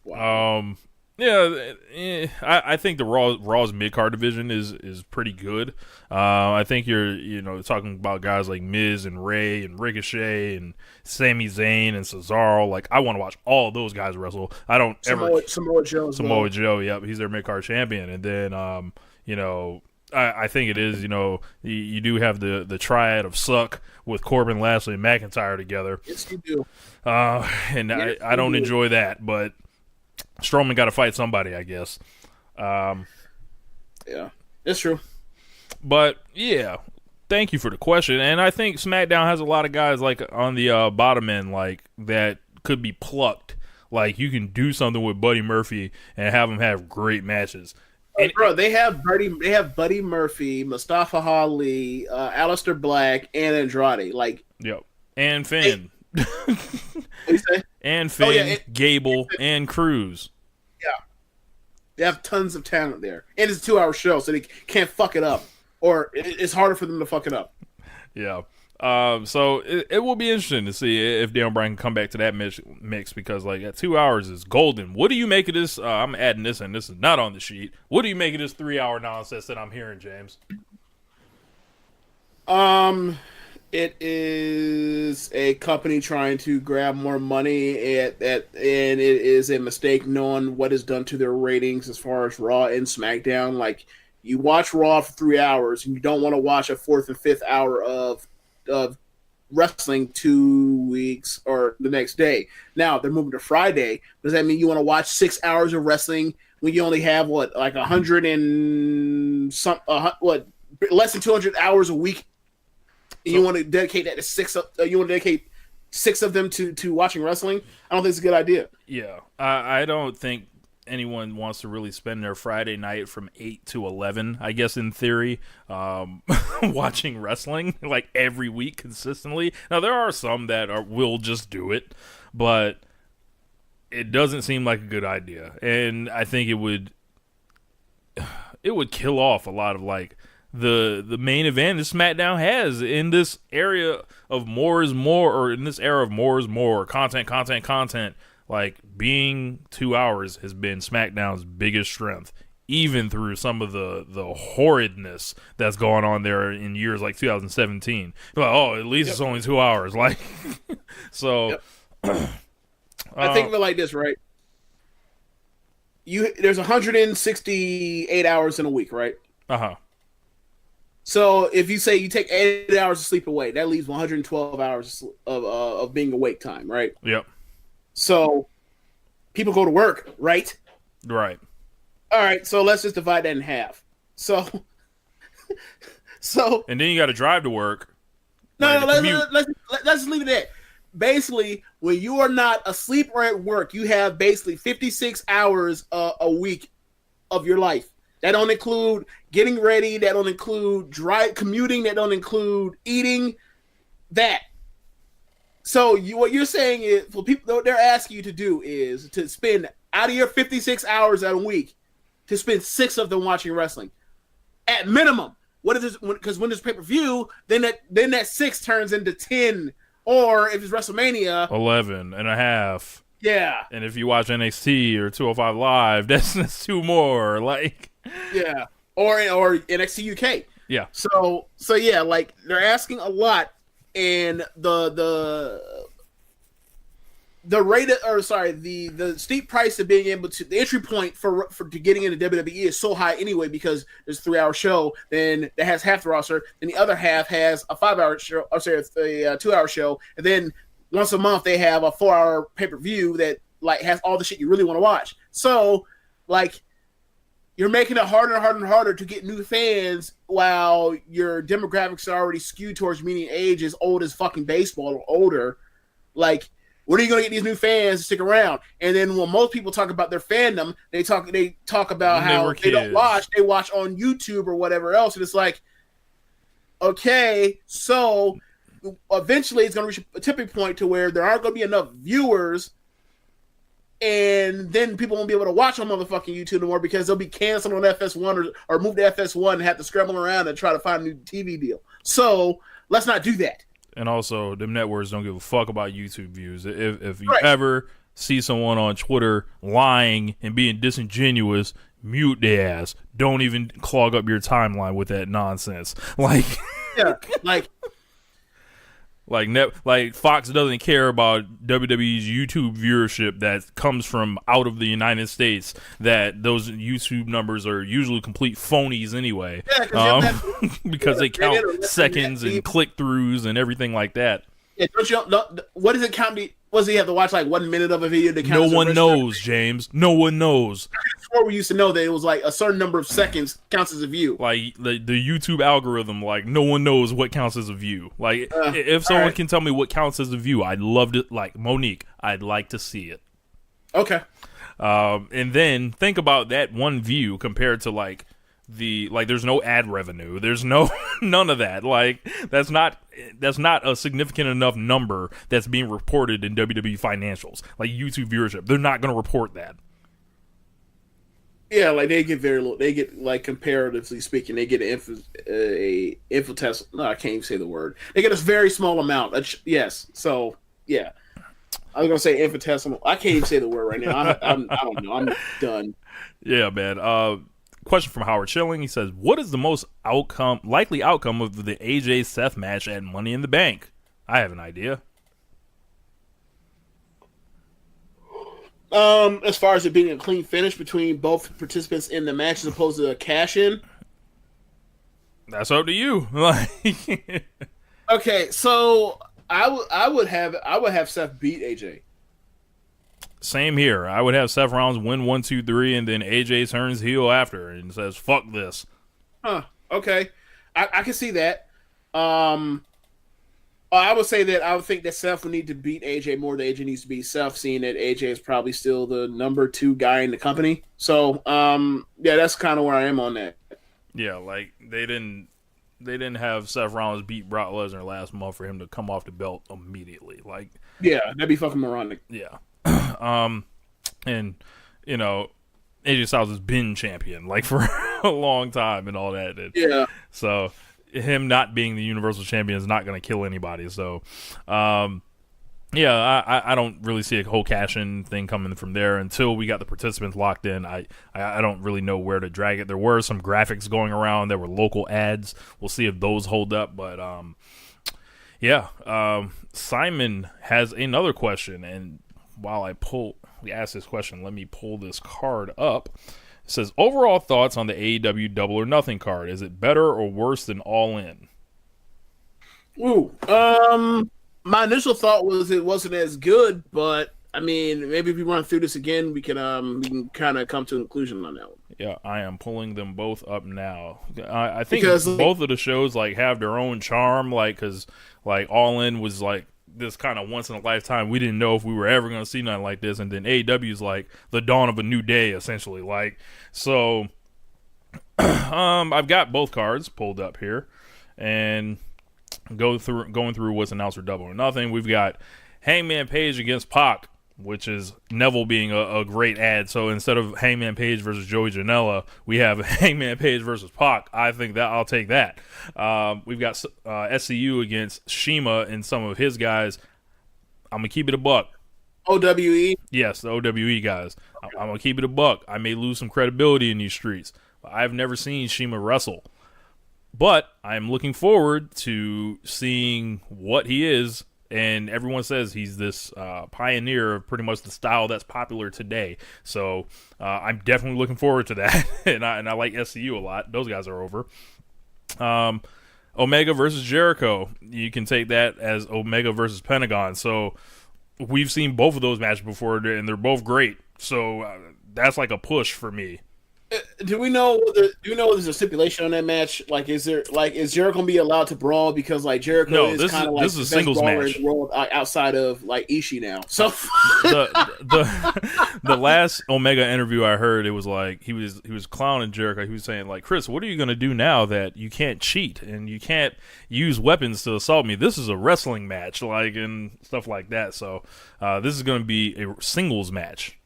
Wow. I think the Raw's mid-card division is pretty good. I think you're talking about guys like Miz and Ray and Ricochet and Sami Zayn and Cesaro. Like I want to watch all of those guys wrestle. I don't Samoa Joe. Joe. Yep, he's their mid-card champion. And then I think it is you do have the triad of suck with Corbin, Lashley, and McIntyre together. Yes, you do. I don't enjoy that, but Strowman got to fight somebody, I guess. Yeah, that's true. But yeah, thank you for the question. And I think SmackDown has a lot of guys like on the bottom end, like that could be plucked. Like you can do something with Buddy Murphy and have him have great matches. Bro, they have Buddy Murphy, Mustafa Ali, Aleister Black, and Andrade. Like, yep, and Finn. What you say? And Finn, Gable, and Cruz. Yeah. They have tons of talent there. And it's a 2-hour show, so they can't fuck it up. Or it's harder for them to fuck it up. Yeah. So it will be interesting to see if Daniel Bryan can come back to that mix because, like, at 2 hours is golden. What do you make of this? I'm adding this, and this is not on the sheet. What do you make of this 3-hour nonsense that I'm hearing, James? It is a company trying to grab more money and it is a mistake knowing what is done to their ratings as far as Raw and SmackDown. Like, you watch Raw for 3 hours and you don't want to watch a 4th and 5th hour of wrestling 2 weeks or the next day. Now they're moving to Friday. Does that mean you want to watch 6 hours of wrestling when you only have like 100 and some less than 200 hours a week? You want to dedicate that to 6? You want to dedicate 6 of them to watching wrestling? I don't think it's a good idea. Yeah, I don't think anyone wants to really spend their Friday night from 8 to 11, I guess in theory, watching wrestling like every week consistently. Now there are some that will just do it, but it doesn't seem like a good idea. And I think it would kill off a lot of like the main event that SmackDown has in this area of more is more, or in this era of more is more, content. Like, being 2 hours has been SmackDown's biggest strength, even through some of the horridness that's going on there in years like 2017. Like, oh, at least it's only 2 hours. Like, so. Yep. I think of it like this, right? There's 168 hours in a week, right? Uh-huh. So if you say you take 8 hours of sleep away, that leaves 112 hours of being awake time, right? Yep. So people go to work, right? Right. All right, so let's just divide that in half. So and then you got to drive to work. No, let's leave it at that. Basically, when you are not asleep or at work, you have basically 56 hours a week of your life. That don't include getting ready. That don't include commuting. That don't include eating. That. So what you're saying is, for people, what they're asking you to do is to spend out of your 56 hours a week, to spend 6 of them watching wrestling, at minimum. What is this? Because when there's pay-per-view, then that 6 turns into 10, or if it's WrestleMania, 11 and a half. Yeah. And if you watch NXT or 205 Live, that's 2 more. Like, yeah, or NXT UK. Yeah. So yeah, like, they're asking a lot. And the rate of, or sorry, the steep price of being able to, the entry point for getting into WWE is so high anyway, because there's a 3-hour show, then that has half the roster, then the other half has a 5-hour show, or sorry, a 2-hour show, and then once a month they have a 4-hour pay-per-view that like has all the shit you really want to watch. So like, you're making it harder and harder and harder to get new fans, while your demographics are already skewed towards median age as old as fucking baseball or older. Like, when are you going to get these new fans to stick around? And then when most people talk about their fandom, they talk about how they don't watch, they watch on YouTube or whatever else. And it's like, okay, so eventually it's going to reach a tipping point to where there aren't going to be enough viewers, and then people won't be able to watch on motherfucking YouTube anymore, because they'll be canceled on FS1 or move to FS1 and have to scramble around and try to find a new TV deal. So let's not do that. And also, them networks don't give a fuck about YouTube views. If you ever see someone on Twitter lying and being disingenuous, mute their ass. Don't even clog up your timeline with that nonsense. Like, yeah, like Fox doesn't care about WWE's YouTube viewership that comes from out of the United States. That those YouTube numbers are usually complete phonies anyway. Yeah, because they count seconds and click throughs and everything like that. Yeah, what does it count? Was he have to watch like 1 minute of a video to count? No one knows, James. No one knows. Before we used to know that it was like a certain number of seconds counts as a view. Like the YouTube algorithm, like no one knows what counts as a view. Like if someone can tell me what counts as a view, I'd love to. Like Monique, I'd like to see it. Okay. And then think about that one view compared to like there's no ad revenue. There's none of that. Like that's not a significant enough number that's being reported in WWE Financials. Like YouTube viewership, they're not going to report that. Yeah, like they get very little. They get, like, comparatively speaking, they get a infotest. No, I can't even say the word. They get a very small amount. Yes. So yeah, I was gonna say infinitesimal. I can't even say the word right now. I don't know. I'm done. Yeah, man. Question from Howard Schilling. He says, "What is the most likely outcome of the AJ Seth match at Money in the Bank?" I have an idea. As far as it being a clean finish between both participants in the match as opposed to a cash in, that's up to you. Okay, so I would have Seth beat AJ. Same here. I would have Seth Rollins win 1, 2, 3, and then AJ turns heel after and says, "Fuck this." Huh. Okay, I can see that. I would say that I would think that Seth would need to beat AJ more than AJ needs to beat Seth, seeing that AJ is probably still the number 2 guy in the company. So, yeah, that's kind of where I am on that. Yeah, like they didn't have Seth Rollins beat Brock Lesnar last month for him to come off the belt immediately. Like, yeah, that'd be fucking moronic. Yeah, and you know, AJ Styles has been champion like for a long time and all that. And yeah, so him not being the Universal Champion is not going to kill anybody. So, yeah, I don't really see a whole cash-in thing coming from there until we got the participants locked in. I don't really know where to drag it. There were some graphics going around. There were local ads. We'll see if those hold up. But, yeah, Simon has another question. And while we ask this question, let me pull this card up. It says, overall thoughts on the AEW Double or Nothing card. Is it better or worse than All In? Ooh, my initial thought was it wasn't as good, but I mean, maybe if we run through this again, we can kind of come to a conclusion on that one. Yeah, I am pulling them both up now. I think both of the shows like have their own charm, like because like All In was like this kind of once in a lifetime. We didn't know if we were ever going to see nothing like this, and then AEW is like the dawn of a new day, essentially. Like so, I've got both cards pulled up here, and going through what's announced for Double or Nothing. We've got Hangman Page against Pac, which is Neville being a great ad. So instead of Hangman Page versus Joey Janela, we have Hangman Page versus Pac. I think that I'll take that. We've got SCU against Shima and some of his guys. I'm gonna keep it a buck. OWE? Yes, the OWE guys. Okay. I'm gonna keep it a buck. I may lose some credibility in these streets, but I've never seen Shima wrestle. But I'm looking forward to seeing what he is, and everyone says he's this pioneer of pretty much the style that's popular today. So I'm definitely looking forward to that, and I like SCU a lot. Those guys are over. Omega versus Jericho. You can take that as Omega versus Pentagon. So we've seen both of those matches before, and they're both great. So that's like a push for me. Do we know? There's a stipulation on that match? Like, is Jericho gonna be allowed to brawl because like Jericho is kind of like this is a singles match in the world outside of like Ishii now. So the last Omega interview I heard, it was like he was clowning Jericho. He was saying like, Chris, what are you gonna do now that you can't cheat and you can't use weapons to assault me? This is a wrestling match, like and stuff like that. So this is gonna be a singles match.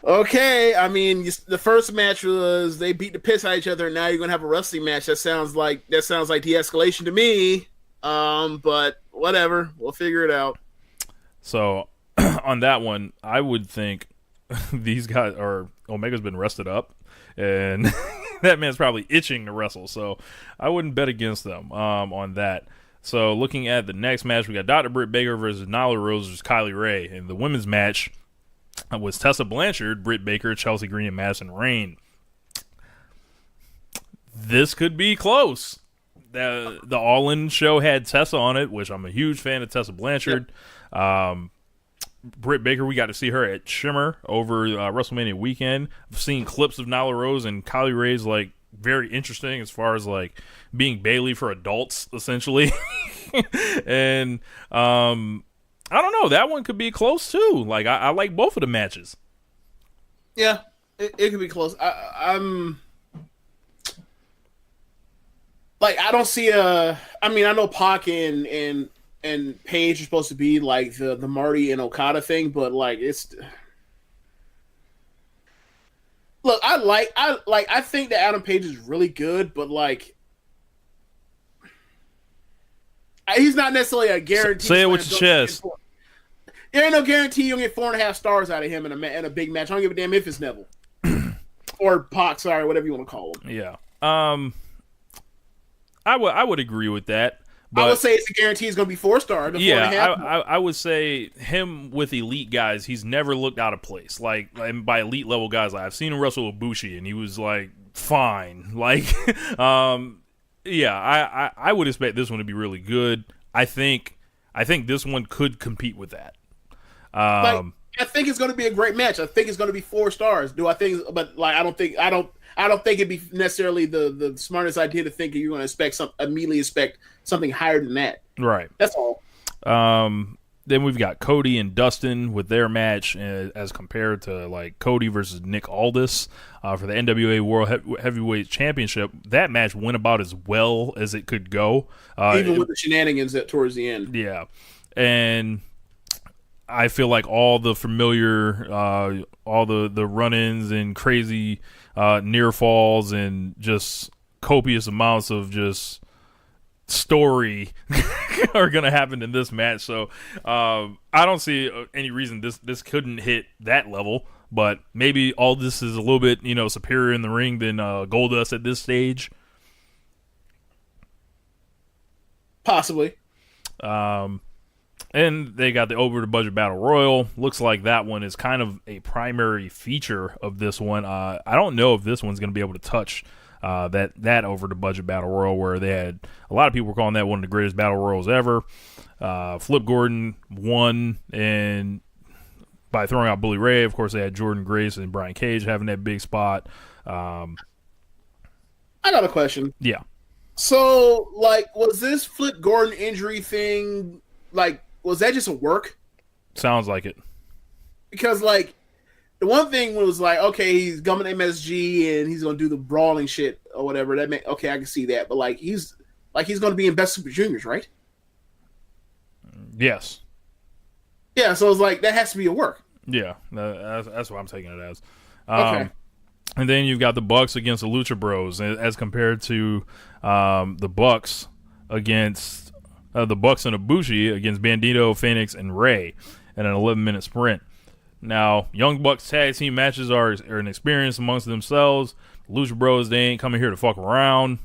Okay, I mean, the first match was they beat the piss out of each other, and now you're gonna have a wrestling match. That sounds like de-escalation to me. But whatever, we'll figure it out. So on that one, I would think these guys Omega's been rested up, and that man's probably itching to wrestle. So I wouldn't bet against them on that. So looking at the next match, we got Dr. Britt Baker versus Nyla Rose versus Kylie Ray, and the women's match was Tessa Blanchard, Britt Baker, Chelsea Green, and Madison Rayne. This could be close. The All In show had Tessa on it, which I'm a huge fan of Tessa Blanchard. Yep. Britt Baker, we got to see her at Shimmer over WrestleMania weekend. I've seen clips of Nyla Rose and Kylie Ray's like very interesting as far as like being Bayley for adults, essentially. And I don't know. That one could be close too. Like I like both of the matches. Yeah, it could be close. I'm like I don't see a. I mean, I know Pac and Paige are supposed to be like the Marty and Okada thing, but like it's. Look, I think that Adam Page is really good, but like. He's not necessarily a guarantee. Say it with your chest. There ain't no guarantee you'll get 4.5 stars out of him in a big match. I don't give a damn if it's Neville or Pac, sorry, whatever you want to call him. Yeah, I would agree with that. But I would say it's a guarantee he's going to be 4 star. Yeah, I would say him with elite guys, he's never looked out of place. Like and by elite level guys, like, I've seen him wrestle with Bushi, and he was like fine. Like, yeah, I would expect this one to be really good. I think this one could compete with that. I think it's going to be a great match. I think it's going to be 4 stars. Do I think? But like, I don't think it'd be necessarily the smartest idea to think you're going to immediately expect something higher than that. Right. That's all. Then we've got Cody and Dustin with their match as compared to like Cody versus Nick Aldis for the NWA World Heavyweight Championship. That match went about as well as it could go, even with the shenanigans towards the end. Yeah, and I feel like all the familiar, all the run-ins and crazy near falls and just copious amounts of just story are going to happen in this match. So I don't see any reason this couldn't hit that level, but maybe all this is a little bit, superior in the ring than Goldust at this stage. Possibly. And they got the Over the Budget Battle Royal. Looks like that one is kind of a primary feature of this one. I don't know if this one's going to be able to touch that Over the Budget Battle Royal, where they had a lot of people were calling that one of the greatest battle royals ever. Flip Gordon won, and by throwing out Bully Ray, of course, they had Jordan Grace and Brian Cage having that big spot. I got a question. Yeah. So, like, was this Flip Gordon injury thing, like, was that just a work? Sounds like it. Because, like, the one thing was like, okay, he's coming to MSG and he's gonna do the brawling shit or whatever. Okay, I can see that. But like, he's gonna be in Best Super Juniors, right? Yes. Yeah. So it's like that has to be a work. Yeah, that's what I'm taking it as. Okay. And then you've got the Bucks against the Lucha Bros, as compared to the Bucks against the Bucks and Ibushi against Bandito, Phoenix, and Ray in an 11-minute sprint. Now, Young Bucks tag team matches are an experience amongst themselves. Lucha Bros, they ain't coming here to fuck around.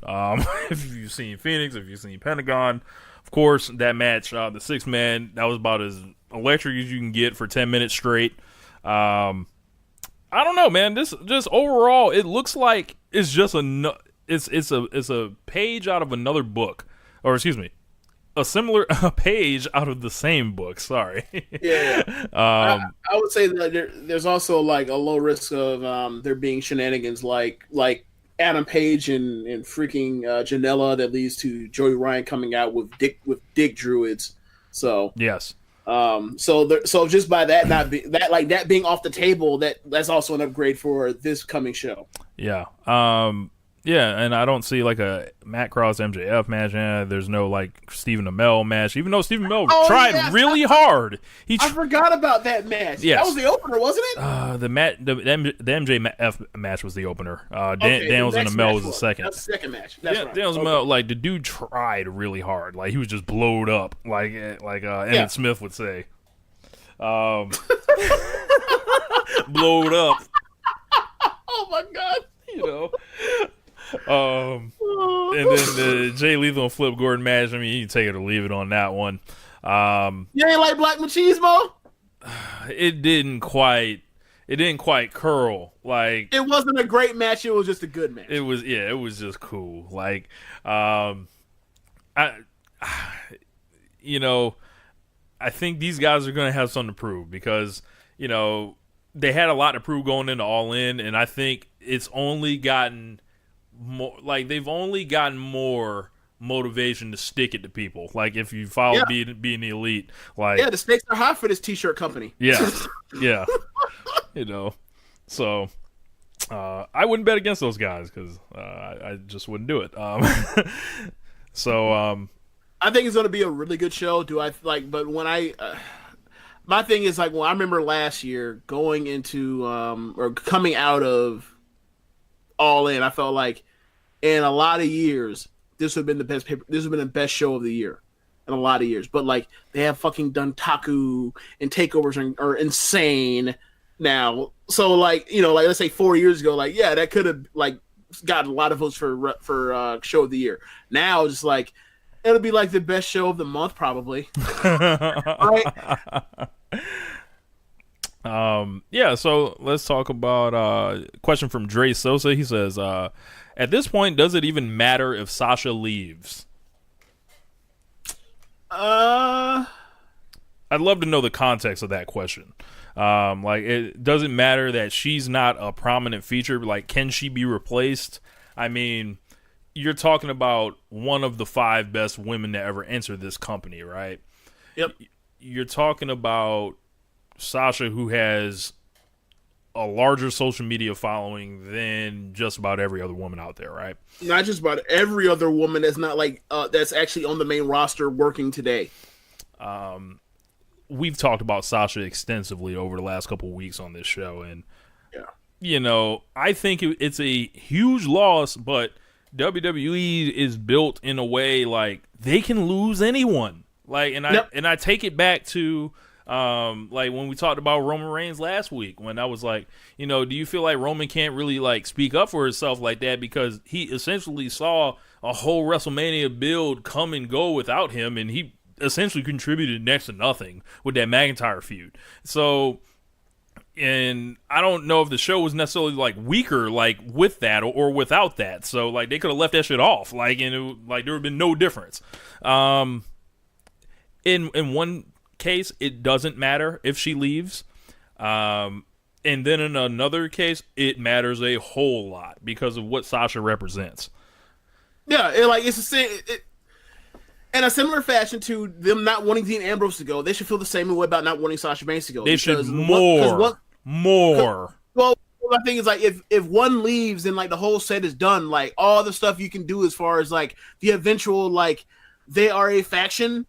If you've seen Phoenix, if you've seen Pentagon, of course, that match, the 6-man, that was about as electric as you can get for 10 minutes straight. I don't know, man. This just overall, it looks like it's just it's a page out of another book, or excuse me, a page out of the same book. Sorry. Yeah. I would say that there's also like a low risk of there being shenanigans like Adam Page and freaking Janela that leads to Joey Ryan coming out with dick druids. So yes. So just by that that being off the table, that's also an upgrade for this coming show. Yeah. Yeah, and I don't see like a Matt Cross MJF match. There's no like Stephen Amell match, even though Stephen Amell tried really hard. I forgot about that match. Yes. That was the opener, wasn't it? The MJF match was the opener. Daniels and Amell was the second. That's the second match. That's right. Daniels and Amell, like the dude tried really hard. Like he was just blowed up, like Emmett Smith would say. Blowed up. Oh my god. And then the Jay Lethal and Flip Gordon match, I mean, you can take it or leave it on that one. You ain't like Black Machismo? It didn't quite curl. Like, it wasn't a great match, it was just a good match. It was just cool. Like, I think these guys are going to have something to prove because, they had a lot to prove going into All In, and I think it's only gotten more, like they've only gotten more motivation to stick it to people. Like if you follow being the elite, like the stakes are high for this t-shirt company. Yeah. So I wouldn't bet against those guys because I just wouldn't do it. So I think it's going to be a really good show. But when my thing is like, well, I remember last year going into or coming out of All In, I felt like in a lot of years this would have been the best paper. This would have been the best show of the year in a lot of years. But like they have fucking done Taku and takeovers are insane now. So like like let's say 4 years ago, like that could have like got a lot of votes for show of the year. Now it's just like it'll be like the best show of the month probably. Right? So let's talk about a question from Dre Sosa. He says, at this point, does it even matter if Sasha leaves? I'd love to know the context of that question. Like, it doesn't matter that she's not a prominent feature. Like, can she be replaced? I mean, you're talking about one of the 5 best women to ever enter this company, right? Yep. You're talking about Sasha, who has a larger social media following than just about every other woman out there, right? Not just about every other woman that's not like that's actually on the main roster working today. We've talked about Sasha extensively over the last couple of weeks on this show, and yeah, you know, I think it's a huge loss, but WWE is built in a way like they can lose anyone. Like, and I take it back to like when we talked about Roman Reigns last week, when I was like, you know, do you feel like Roman can't really like speak up for himself like that, because he essentially saw a whole WrestleMania build come and go without him, and he essentially contributed next to nothing with that McIntyre feud. So, and I don't know if the show was necessarily like weaker like with that or without that. So like they could have left that shit off, like, and like there would have been no difference. In one case, it doesn't matter if she leaves, and then in another case, it matters a whole lot because of what Sasha represents. Yeah, it's the same. In a similar fashion to them not wanting Dean Ambrose to go, they should feel the same way about not wanting Sasha Banks to go. They should more. Well, my thing is like if one leaves, then like the whole set is done. Like all the stuff you can do as far as like the eventual like they are a faction.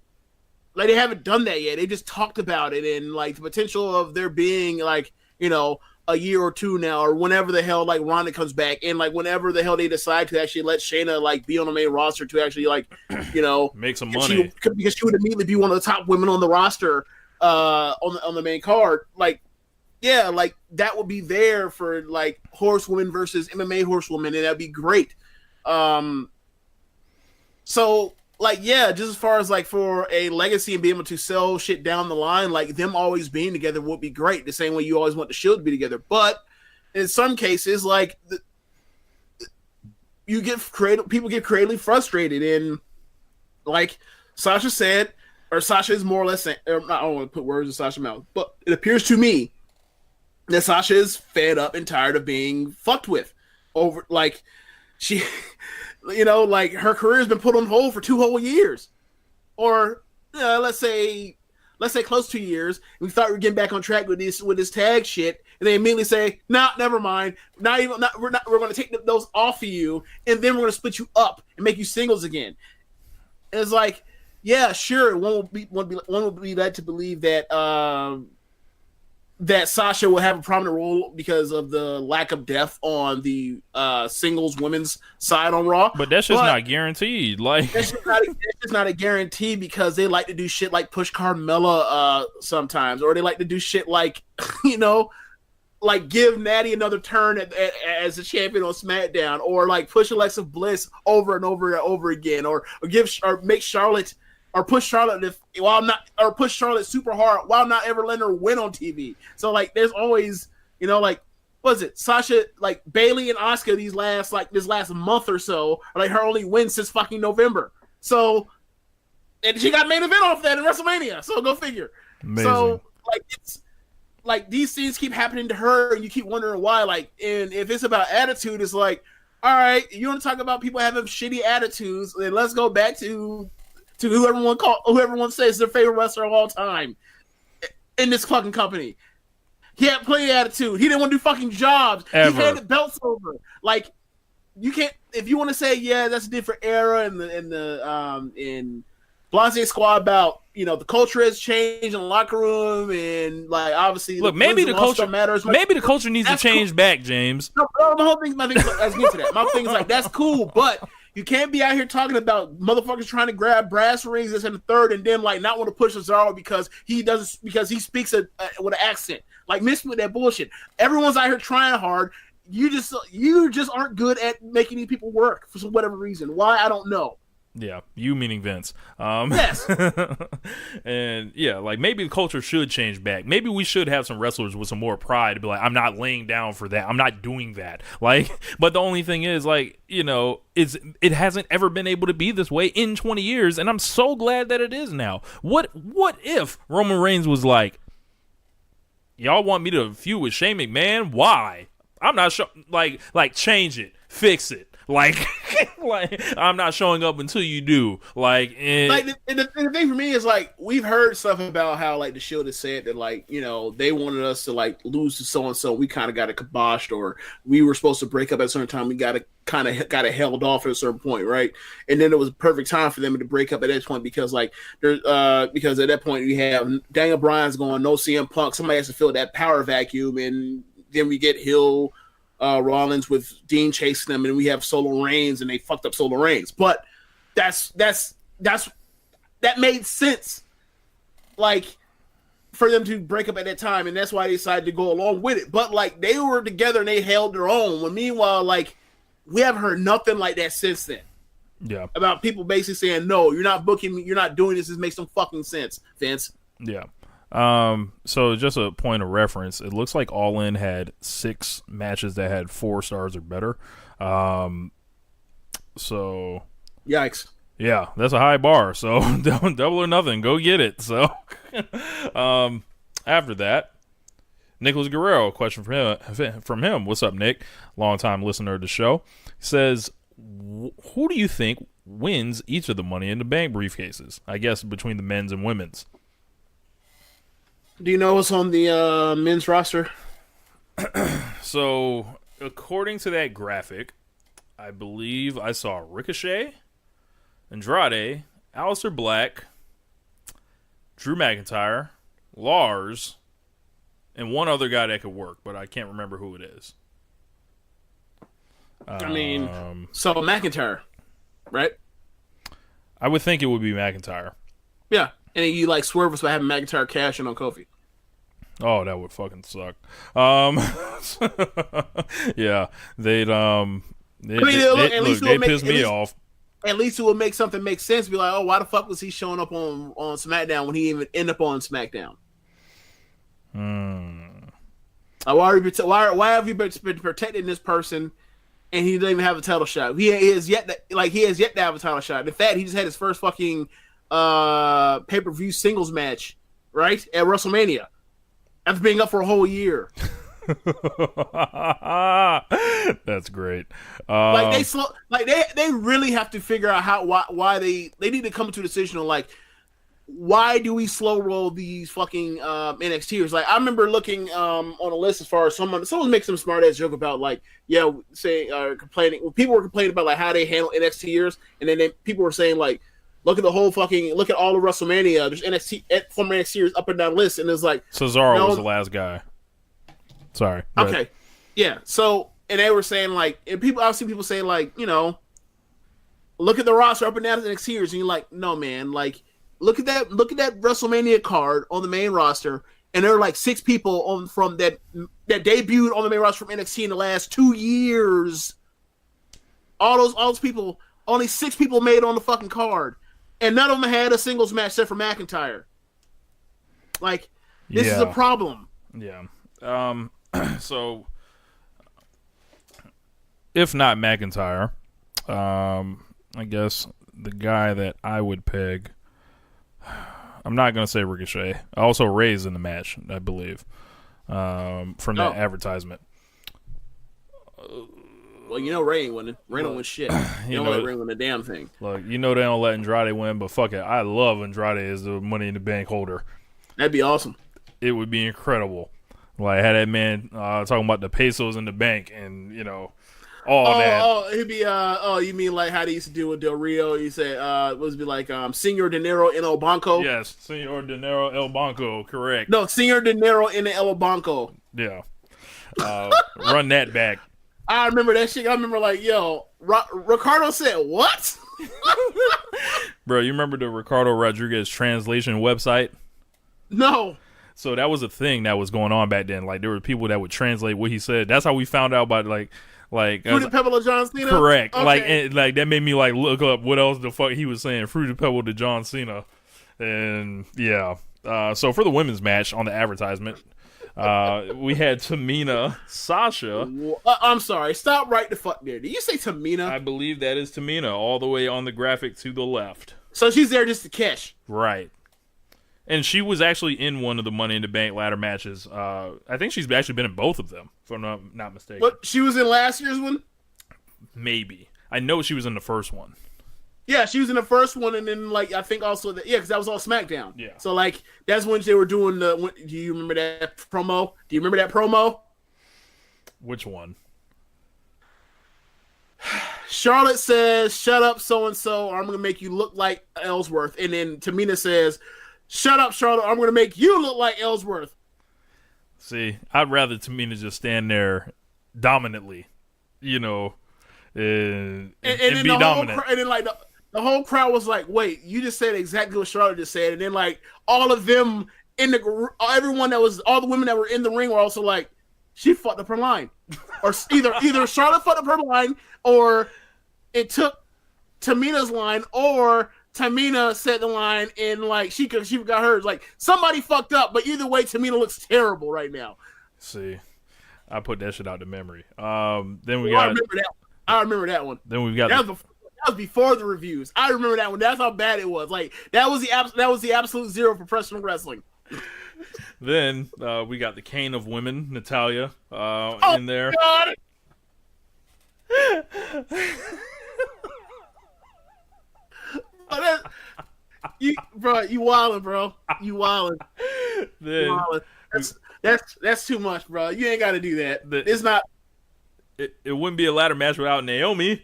Like they haven't done that yet. They just talked about it and like the potential of there being like, you know, a year or two now, or whenever the hell like Ronda comes back, and like whenever the hell they decide to actually let Shayna like be on the main roster to actually like, you know, make some money, because she would immediately be one of the top women on the roster on the main card. Like, yeah, like that would be there for like horsewomen versus MMA horsewomen, and that'd be great. So like, yeah, just as far as like for a legacy and being able to sell shit down the line, like them always being together would be great. The same way you always want the Shield to be together. But in some cases, like people get creatively frustrated, and like Sasha said, or Sasha is more or less saying, I don't want to put words in Sasha's mouth, but it appears to me that Sasha is fed up and tired of being fucked with over like she. You know, like her career has been put on hold for 2 whole years, or let's say close to 2 years. We thought we were getting back on track with this tag shit, and they immediately say, "Nah, never mind. We're going to take those off of you, and then we're going to split you up and make you singles again." And it's like, yeah, sure. One will be led to believe that that Sasha will have a prominent role because of the lack of depth on the singles women's side on Raw. But that's just not guaranteed. Like that's just not a guarantee, because they like to do shit like push Carmella sometimes, or they like to do shit like, you know, like give Natty another turn as a champion on SmackDown, or like push Alexa Bliss over and over and over again, or make Charlotte. Or push Charlotte push Charlotte super hard while not ever letting her win on TV. So like, there's always, you know, like, what is it? Sasha, like Bayley and Asuka this last month or so are like her only win since fucking November. So, and she got main event off that in WrestleMania. So go figure. Amazing. So like it's like these things keep happening to her, and you keep wondering why. Like, and if it's about attitude, it's like, all right, you want to talk about people having shitty attitudes, then let's go back to who everyone says is their favorite wrestler of all time in this fucking company. He had plenty of attitude. He didn't want to do fucking jobs. Ever. He handed belts over. Like, you can't, if you want to say, yeah, that's a different era in Blase Squad about, you know, the culture has changed in the locker room, and like obviously look, maybe the culture matters. Maybe the culture needs to change back, James. No, the whole thing, my thing is that. My thing is like, that's cool, but you can't be out here talking about motherfuckers trying to grab brass rings, this and the third, and then like not want to push Cesaro because he speaks with an accent. Like, miss with that bullshit. Everyone's out here trying hard. You just aren't good at making these people work for whatever reason. Why, I don't know. Yeah, you meaning Vince. Yes. And yeah, like maybe the culture should change back. Maybe we should have some wrestlers with some more pride to be like, I'm not laying down for that. I'm not doing that. Like, but the only thing is, like, you know, it hasn't ever been able to be this way in 20 years, and I'm so glad that it is now. What if Roman Reigns was like, y'all want me to feud with Shane McMahon? Why? I'm not sure. Like change it, fix it. Like, I'm not showing up until you do. Like, the thing for me is, like, we've heard stuff about how, like, the Shield has said that, like, you know, they wanted us to, like, lose to so and so. We kind of got it kiboshed, or we were supposed to break up at a certain time. We got it held off at a certain point, right? And then it was a perfect time for them to break up at that point because, like, because at that point you have Daniel Bryan's going, no CM Punk. Somebody has to fill that power vacuum, and then we get Hill. Rollins with Dean chasing them, and we have Solo Reigns, and they fucked up Solo Reigns. But that made sense, like, for them to break up at that time, and that's why they decided to go along with it. But, like, they were together and they held their own. When meanwhile, like, we haven't heard nothing like that since then. Yeah, about people basically saying, no, you're not booking me, you're not doing this. This makes some fucking sense, Vince. Yeah. So just a point of reference, it looks like All In had 6 matches that had 4 stars or better. So yikes. Yeah, that's a high bar. So double or nothing, go get it. So, after that, Nicholas Guerrero, a question from him. What's up, Nick? Longtime listener of the show. Says, who do you think wins each of the Money in the Bank briefcases? I guess between the men's and women's. Do you know what's on the men's roster? So, according to that graphic, I believe I saw Ricochet, Andrade, Aleister Black, Drew McIntyre, Lars, and one other guy that could work, but I can't remember who it is. I mean, so McIntyre, right? I would think it would be McIntyre. Yeah. And then you, like, swerve us by having McIntyre cash in on Kofi. Oh, that would fucking suck. Yeah, they'd piss me off. At least it would make something make sense. Be like, oh, why the fuck was he showing up on SmackDown when he even ended up on SmackDown? Why have you been protecting this person, and he didn't even have a title shot? He has yet to have a title shot. In fact, he just had his first fucking pay-per-view singles match, right, at WrestleMania, after being up for a whole year. That's great. They really have to figure out why they need to come to a decision on, like, why do we slow roll these fucking NXTers? Like, I remember looking on a list as far as someone making some smart ass joke about, like, complaining. Well, people were complaining about, like, how they handle NXTers, and then people were saying, like, look at all the WrestleMania. There's former NXTers up and down lists, and it's like Cesaro was the last guy. Sorry. Okay. Yeah. So, and they were saying, like, and I've seen people say, like, you know, look at the roster up and down NXTers, and you're like, no, man, like, look at that WrestleMania card on the main roster, and there are like 6 people from that debuted on the main roster from NXT in the last 2 years. All those people, only 6 people made it on the fucking card, and none of them had a singles match except for McIntyre. Like, this is a problem. Yeah. So, if not McIntyre, I guess the guy that I would peg, I'm not going to say Ricochet. Also, Ray's in the match, I believe, from that advertisement. Well, you know Ray ain't winning. Ray don't win shit. You don't let Ray win a damn thing. Look, you know they don't let Andrade win, but fuck it. I love Andrade as the Money in the Bank holder. That'd be awesome. It would be incredible. Like, had that man talking about the pesos in the bank and, you know, all that. Oh, he'd be, you mean like how they used to do with Del Rio? You said, be like, Senor Dinero in El Banco? Yes, Senor Dinero El Banco, correct. No, Senor Dinero in the El Banco. Yeah. Run that back. I remember that shit. I remember, like, yo, Ricardo said, what? Bro, you remember the Ricardo Rodriguez translation website? No. So that was a thing that was going on back then. Like, there were people that would translate what he said. That's how we found out about, like Like Fruity Pebble of John Cena. Correct. Okay. Like that made me like look up what else the fuck he was saying. Fruity Pebble to John Cena, and yeah. So for the women's match on the advertisement, we had Tamina, Sasha. I'm sorry. Stop right the fuck there. Did you say Tamina? I believe that is Tamina, all the way on the graphic to the left. So she's there just to catch. Right. And she was actually in one of the Money in the Bank ladder matches. I think she's actually been in both of them, if I'm not mistaken. But she was in last year's one? Maybe. I know she was in the first one. Yeah, she was in the first one, and then, like, I think also, because that was all SmackDown. Yeah. So, like, that's when they were doing do you remember that promo? Do you remember that promo? Which one? Charlotte says, "Shut up, so-and-so, or I'm going to make you look like Ellsworth." And then Tamina says, "Shut up, Charlotte, or I'm going to make you look like Ellsworth." See, I'd rather Tamina just stand there dominantly, and be dominant. And then, like, the whole crowd was like, "Wait, you just said exactly what Charlotte just said." And then, like, all of them all the women that were in the ring were also like, "She fucked up her line," or either Charlotte fucked up her line, or it took Tamina's line, or Tamina said the line and like she got hers. Like somebody fucked up, but either way, Tamina looks terrible right now. See, I put that shit out to memory. Then we got. I remember that one. Then we've got that was before the reviews. I remember that one. That's how bad it was. Like that was the absolute zero for professional wrestling. Then we got the Cane of Women, Natalia, in there. God. You wildin', bro. You wildin'. That's too much, bro. You ain't got to do that. It's not. It wouldn't be a ladder match without Naomi.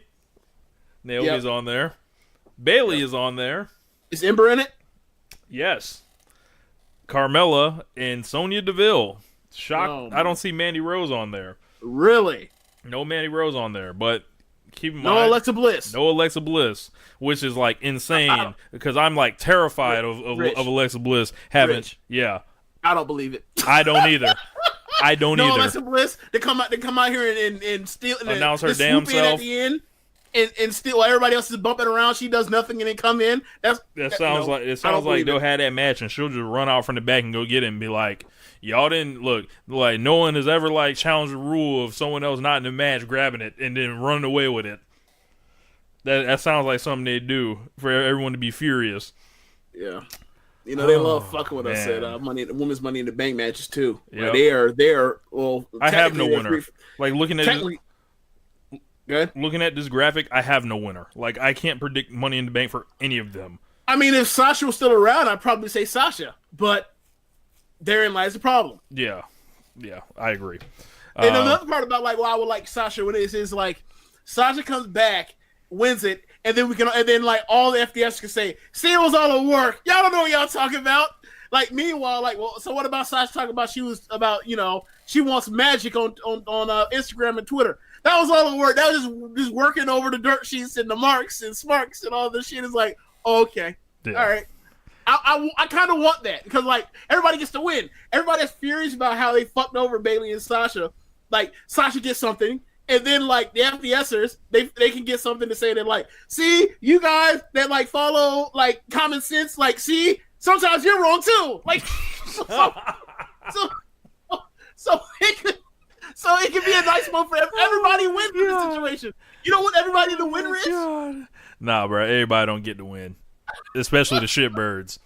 Naomi's on there. Bailey is on there. Is Ember in it? Yes. Carmella and Sonya Deville. Shocked. I don't see Mandy Rose on there. Really? No Mandy Rose on there, but keep in mind. No Alexa Bliss. No Alexa Bliss, which is like insane because I'm like terrified of Alexa Bliss having. Rich. Yeah. I don't believe it. I don't either. I don't either. Alexa Bliss to come out here and steal and announce her damn self at the end and steal while everybody else is bumping around. She does nothing and then come in. It sounds like they'll have that match and she'll just run out from the back and go get it and be like, y'all didn't look like no one has ever like challenged the rule of someone else not in the match grabbing it and then running away with it. That sounds like something they do for everyone to be furious. Yeah. They love fucking with us at women's Money in the Bank matches too. Yeah. Like, they're well. I have no winner. Like looking at this graphic, I have no winner. Like I can't predict Money in the Bank for any of them. I mean, if Sasha was still around, I'd probably say Sasha, but therein lies the problem. Yeah, I agree. And another part about like why I would like Sasha with this is like Sasha comes back, wins it. And then like all the FDS can say, "See, it was all a work. Y'all don't know what y'all talking about." Like meanwhile, like, well, so what about Sasha talking about? She wants magic on Instagram and Twitter. That was all a work. That was just working over the dirt sheets and the marks and smarks and all this shit. Is like, okay, all right. I kind of want that because like everybody gets to win. Everybody's furious about how they fucked over Bayley and Sasha. Like Sasha gets something. And then, like, the FDSers, they can get something to say that, like, see, you guys that, like, follow, like, common sense, like, see, sometimes you're wrong, too. Like, so it can be a nice one for everybody wins in this situation. You don't want everybody to win, Rich? God. Nah, bro, everybody don't get to win, especially the shitbirds.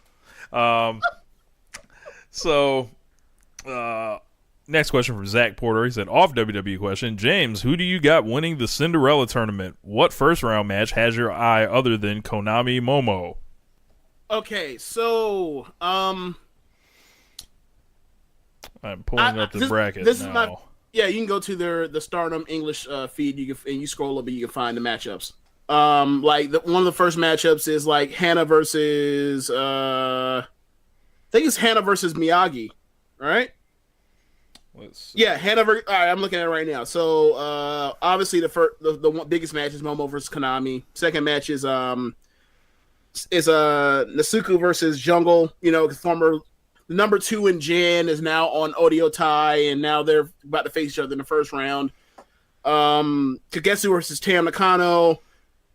Next question from Zach Porter. He said, off WWE question, James, who do you got winning the Cinderella tournament? What first round match has your eye other than Konami Momo? Okay, so I'm pulling up the bracket now. You can go to the Stardom English feed. You scroll up and you can find the matchups. Like one of the first matchups is like Hannah versus I think it's Hannah versus Miyagi, right? Hannah. All right, I'm looking at it right now. So obviously the biggest match is Momo versus Konami. Second match is Nasuku versus Jungle. The number 2 in Jan is now on Audio Tai, and now they're about to face each other in the first round. Kagetsu versus Tam Nakano.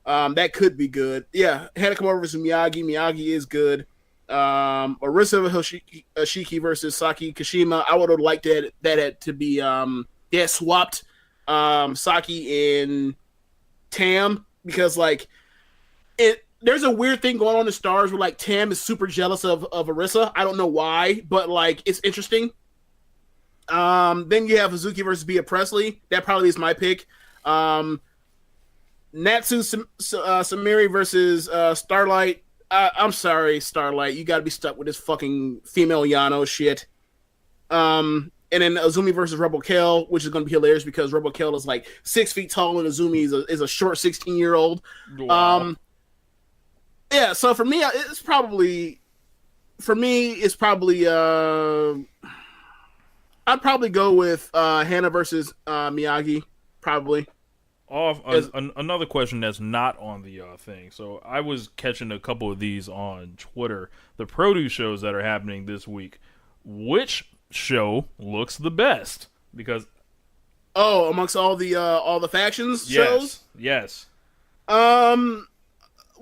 That could be good. Yeah, Hana Kimura versus Miyagi. Miyagi is good. Arisa Hoshiki versus Saki Kashima. I would have liked that to be they had swapped Saki and Tam, because like there's a weird thing going on in Stars where like Tam is super jealous of Arisa. I don't know why, but like it's interesting. Then you have Hazuki versus Bea Presley. That probably is my pick. Natsu Samiri versus Starlight. I'm sorry, Starlight. You got to be stuck with this fucking female Yano shit. And then Azumi versus Rebel Kale, which is going to be hilarious because Rebel Kale is like 6 feet tall and Azumi is a short 16-year-old. Wow. Yeah, so for me, it's probably I'd probably go with Hana versus Miyagi, probably. Another question that's not on the thing. So I was catching a couple of these on Twitter. The produce shows that are happening this week. Which show looks the best? Because amongst all the factions shows? Yes.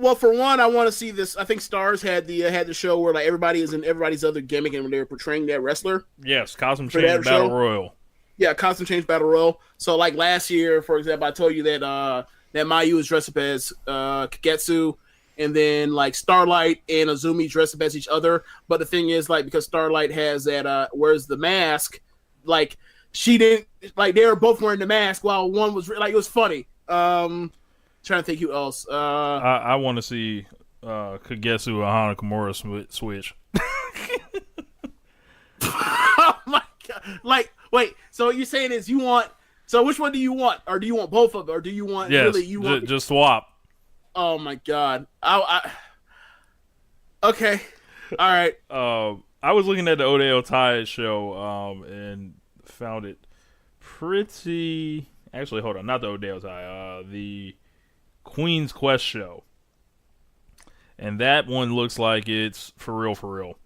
Well, for one, I want to see this. I think Stars had the show where like everybody is in everybody's other gimmick and they're portraying that wrestler. Yes, Costume Change Battle Royal. Yeah, Costume Change Battle Royal. So like last year, for example, I told you that Mayu is dressed up as Kagetsu, and then like Starlight and Azumi dressed up as each other. But the thing is, like, because Starlight has that wears the mask, like she didn't, like they were both wearing the mask while one was like, it was funny. Trying to think who else. I want to see Kagetsu and Hana Kimura switch. Oh my god! Like, wait. So what you're saying is you want? So which one do you want? Or do you want both of them? Or do you want really? You want just swap? Oh my god! Okay, all right. I was looking at the Odeyo Tai show and found it pretty. Actually, hold on, not the Odeyo Tai. The Queen's Quest show, and that one looks like it's for real, for real.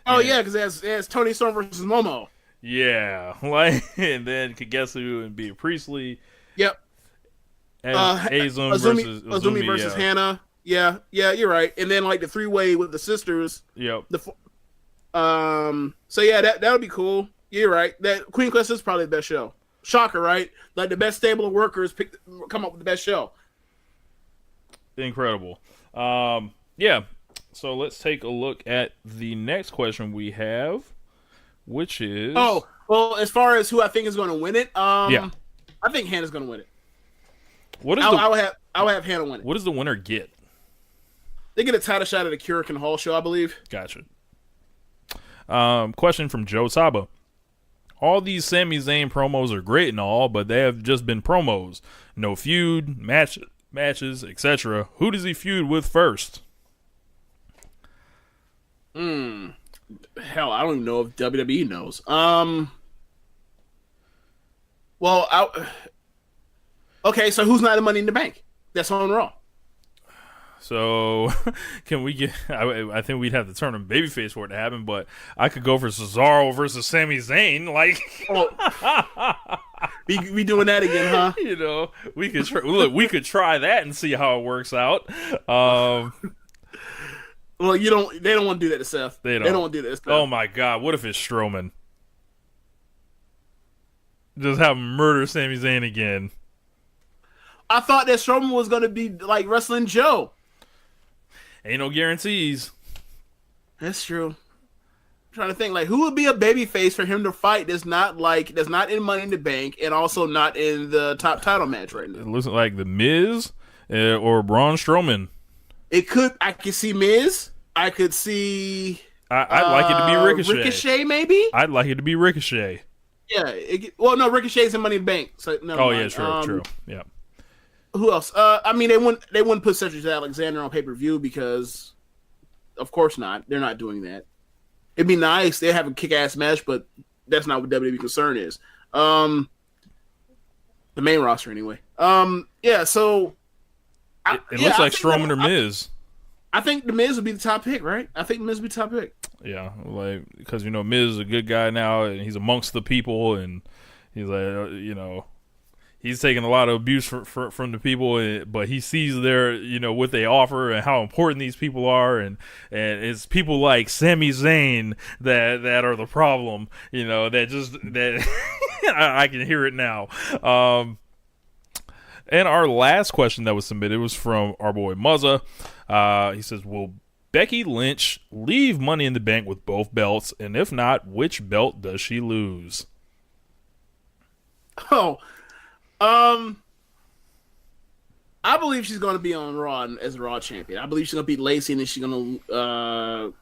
Oh yeah, because it has Tony Storm versus Momo. Yeah, like, and then Kagetsu and Bea Priestley. Yep. And Azumi versus Hannah. Yeah, you're right. And then like the 3-way with the sisters. Yep. So yeah, that would be cool. You're right. That Queen Quest is probably the best show. Shocker, right? Like the best stable of workers come up with the best show. Incredible. Yeah. So let's take a look at the next question we have, which is... Oh, well, as far as who I think is going to win it, yeah, I think Hannah's going to win it. What is I would have Hannah win it. What does the winner get? They get a title shot at the Kurikan Hall show, I believe. Gotcha. Question from Joe Saba. All these Sami Zayn promos are great and all, but they have just been promos. No feud, matches, etc. Who does he feud with first? Hell, I don't even know if WWE knows. Okay, so who's not in Money in the Bank? That's on Raw. So, can we get... I think we'd have to turn him babyface for it to happen, but I could go for Cesaro versus Sami Zayn. Like... we doing that again, huh? You know, we could we could try that and see how it works out. Well, they don't want to do that to Seth. They don't want to do that to Seth. Oh my god, what if it's Strowman? Just have him murder Sami Zayn again. I thought that Strowman was going to be like wrestling Joe. Ain't no guarantees. That's true. I'm trying to think, like, who would be a babyface for him to fight that's not in Money in the Bank and also not in the top title match right now? It looks like The Miz or Braun Strowman. I could see Miz. I could see... I'd like it to be Ricochet. Ricochet, maybe? I'd like it to be Ricochet. Yeah. No, Ricochet's in Money in the Bank. So Yeah, true. Yeah. Who else? I mean, they wouldn't put Cedric Alexander on pay-per-view because, of course not. They're not doing that. It'd be nice. They have a kick-ass match, but that's not what WWE concern is. The main roster, anyway. Yeah, so... It looks like Strowman or Miz. I think The Miz would be the top pick, right? I think The Miz would be the top pick. Yeah, like, because, Miz is a good guy now, and he's amongst the people, and he's like, he's taking a lot of abuse from the people, but he sees their, what they offer and how important these people are, and it's people like Sami Zayn that are the problem, that I can hear it now. And our last question that was submitted was from our boy Muzza. He says, will Becky Lynch leave Money in the Bank with both belts? And if not, which belt does she lose? I believe she's going to be on Raw as a Raw champion. I believe she's going to beat Lacey, and then she's going to...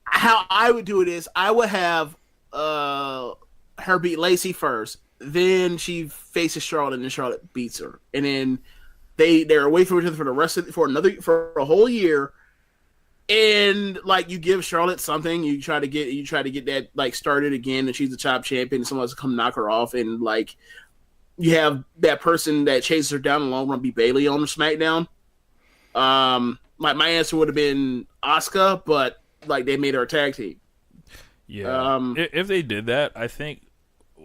how I would do it is I would have her beat Lacey first, then she faces Charlotte, and then Charlotte beats her, and then they're away from each other for a whole year, and like you give Charlotte something, you try to get that like started again, and she's the top champion, and someone else come knock her off, and like you have that person that chases her down in the long run be Bayley on the SmackDown. My answer would have been Asuka, but like they made her a tag team. Yeah, if they did that, I think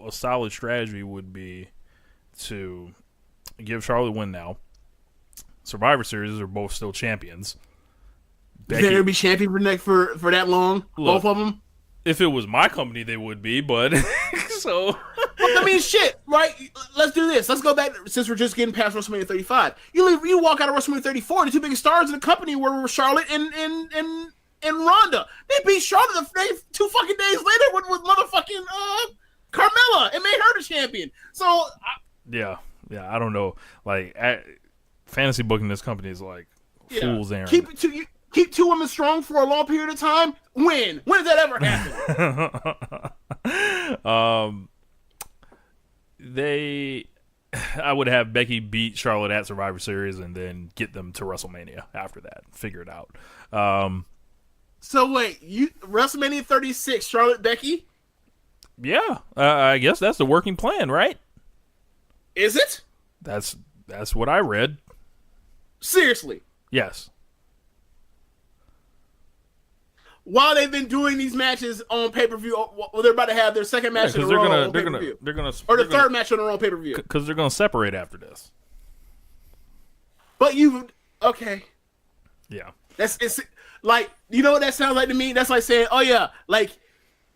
a solid strategy would be to give Charlotte a win now. Survivor Series are both still champions. Becky, they're going to be champion for that long? Look, both of them? If it was my company, they would be, but... so... Well, I mean, shit, right? Let's do this. Let's go back, since we're just getting past WrestleMania 35. You walk out of WrestleMania 34, the two biggest stars in the company were Charlotte and Ronda. They beat Charlotte 2 fucking days later with motherfucking Carmella and made her the champion. So... Yeah, I don't know. Like... fantasy booking this company is like fool's errand. Keep 2 women strong for a long period of time. When does that ever happen? I would have Becky beat Charlotte at Survivor Series and then get them to WrestleMania after that. Figure it out. So wait, WrestleMania 36, Charlotte Becky? Yeah, I guess that's the working plan, right? Is it? That's what I read. Seriously? Yes. While they've been doing these matches on pay-per-view, they're about to have their second match in a row on pay-per-view. Or the third match in a row on pay-per-view. Because they're going to separate after this. But okay. Yeah. It's like, you know what that sounds like to me? That's like saying, oh yeah, like,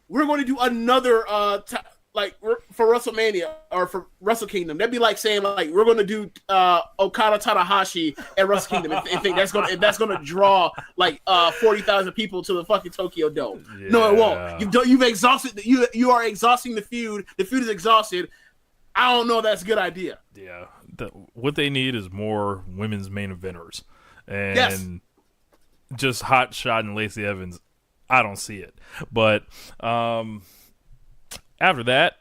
we're going to do another, for WrestleMania or for Wrestle Kingdom. That'd be like saying, like, we're going to do Okada Tanahashi at Wrestle Kingdom and think that's going to draw like 40,000 people to the fucking Tokyo Dome. Yeah. No, it won't. You've exhausted. You are exhausting the feud. The feud is exhausted. I don't know if that's a good idea. Yeah, what they need is more women's main eventers, and just hot shot and Lacey Evans. I don't see it, but after that,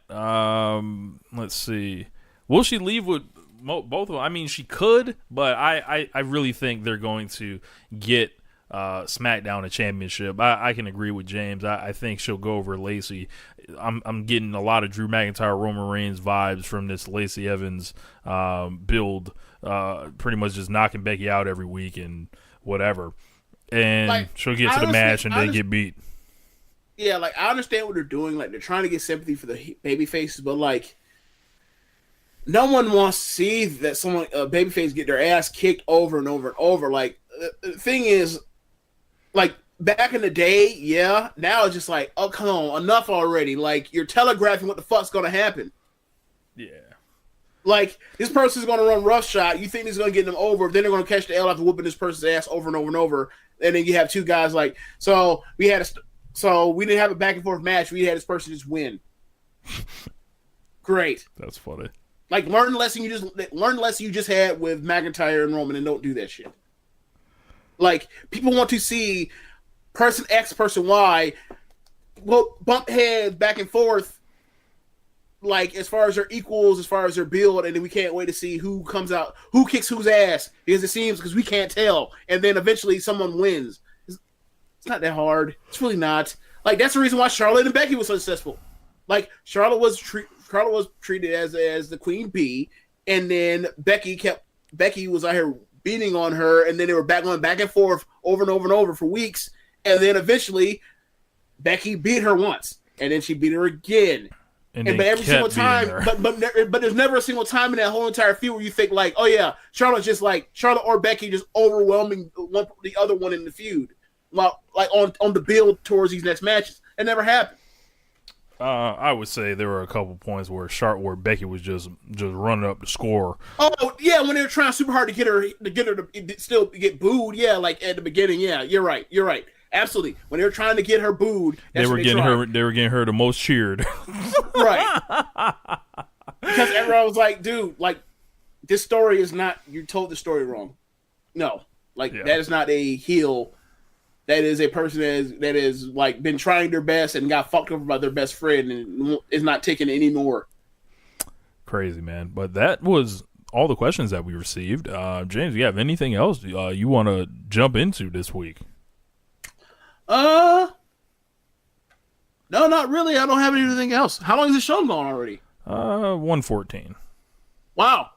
let's see. Will she leave with both of them? I mean, she could, but I really think they're going to get SmackDown a championship. I can agree with James. I think she'll go over Lacey. I'm getting a lot of Drew McIntyre, Roman Reigns vibes from this Lacey Evans build. Pretty much just knocking Becky out every week and whatever. And like, she'll get to the match and then get beat. Yeah, like, I understand what they're doing. Like, they're trying to get sympathy for the baby faces, but, like, no one wants to see that someone, babyface, get their ass kicked over and over and over. Like, the thing is, like, back in the day, yeah, now it's just like, oh, come on, enough already. Like, you're telegraphing what the fuck's going to happen. Yeah. Like, this person's going to run roughshod. You think this is going to get them over. Then they're going to catch the L after whooping this person's ass over and over and over. And then you have two guys like, so we didn't have a back and forth match. We had this person just win. Great. That's funny. Like, learn the lesson you just had with McIntyre and Roman, and don't do that shit. Like, people want to see person X, person Y, bump heads back and forth. Like, as far as their equals, as far as their build, and then we can't wait to see who comes out, who kicks whose ass, because we can't tell. And then eventually someone wins. It's not that hard. It's really not. Like, that's the reason why Charlotte and Becky was so successful. Like, Charlotte was treated as the queen bee, and then Becky was out here beating on her, and then they were going back and forth over and over and over for weeks, and then eventually Becky beat her once, and then she beat her again. And but every single time, but there's never a single time in that whole entire feud where you think like, oh yeah, Charlotte or Becky just overwhelming the other one in the feud, like on the build towards these next matches. It never happened. I would say there were a couple points where Becky was just running up the score. Oh yeah, when they were trying super hard to get her to still get booed. Yeah, like at the beginning. Yeah, you're right. Absolutely. When they were trying to get her booed, they were getting her the most cheered. Right. Because everyone was like, dude, like this story is not, you told the story wrong. No. Like that is not a heel. That is a person that is like been trying their best and got fucked over by their best friend and is not taking it anymore. Crazy, man. But that was all the questions that we received. James, do you have anything else you want to jump into this week? No, not really. I don't have anything else. How long has the show gone already? 1:14. Wow.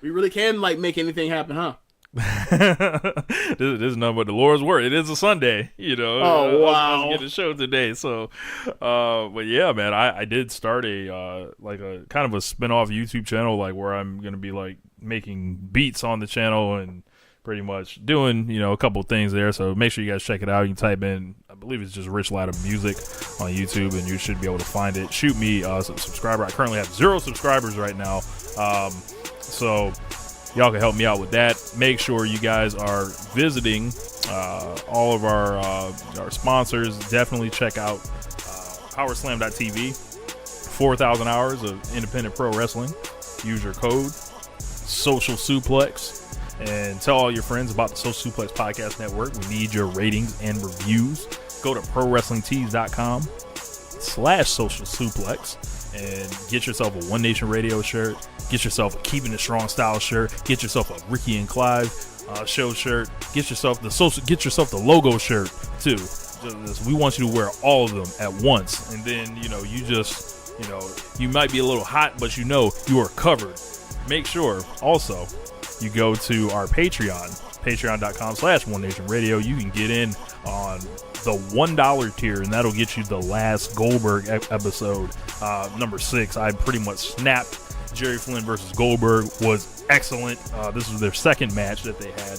We really can like make anything happen, huh? this is nothing but the Lord's word. It is a Sunday, you know. Oh wow! I was getting a show today, so. But yeah, man, I did start a kind of a spin-off YouTube channel, like where I'm gonna be like making beats on the channel and pretty much doing a couple of things there. So make sure you guys check it out. You can type in, I believe it's just Rich Latta Music on YouTube, and you should be able to find it. Shoot me a subscriber. I currently have 0 subscribers right now, so. Y'all can help me out with that. Make sure you guys are visiting all of our sponsors. Definitely check out powerslam.tv. 4,000 hours of independent pro wrestling. Use your code Social Suplex and tell all your friends about the Social Suplex Podcast Network. We need your ratings and reviews. Go to prowrestlingtees.com/Social Suplex and get yourself a One Nation Radio shirt. Get yourself a Keeping It Strong style shirt. Get yourself a Ricky and Clive show shirt. Get yourself the logo shirt too. We want you to wear all of them at once, and then you might be a little hot, but you are covered. Make sure also you go to our Patreon, patreon.com/One Nation Radio. You can get in on the $1 tier, and that'll get you the last Goldberg episode, number 6. I pretty much snapped. Jerry Flynn versus Goldberg was excellent. This was their second match that they had,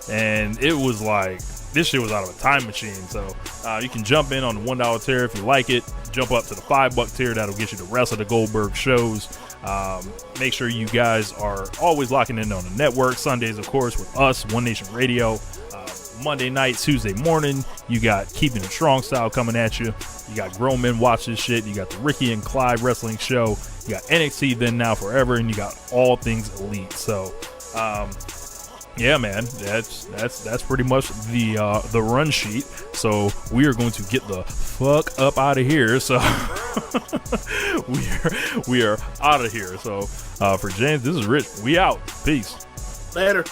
and it was like this shit was out of a time machine. So you can jump in on the $1 tier if you like it. Jump up to the $5 tier. That'll get you the rest of the Goldberg shows. Make sure you guys are always locking in on the network. Sundays, of course, with us, One Nation Radio. Monday night, Tuesday morning, you got Keeping It Strong style coming at you. You got Grown Men Watch This Shit. You got the Ricky and Clive Wrestling Show. You got NXT Then Now Forever, and you got All Things Elite. So, yeah, man, that's pretty much the run sheet. So we are going to get the fuck up out of here. So we are out of here. So for James, this is Rich. We out. Peace. Later.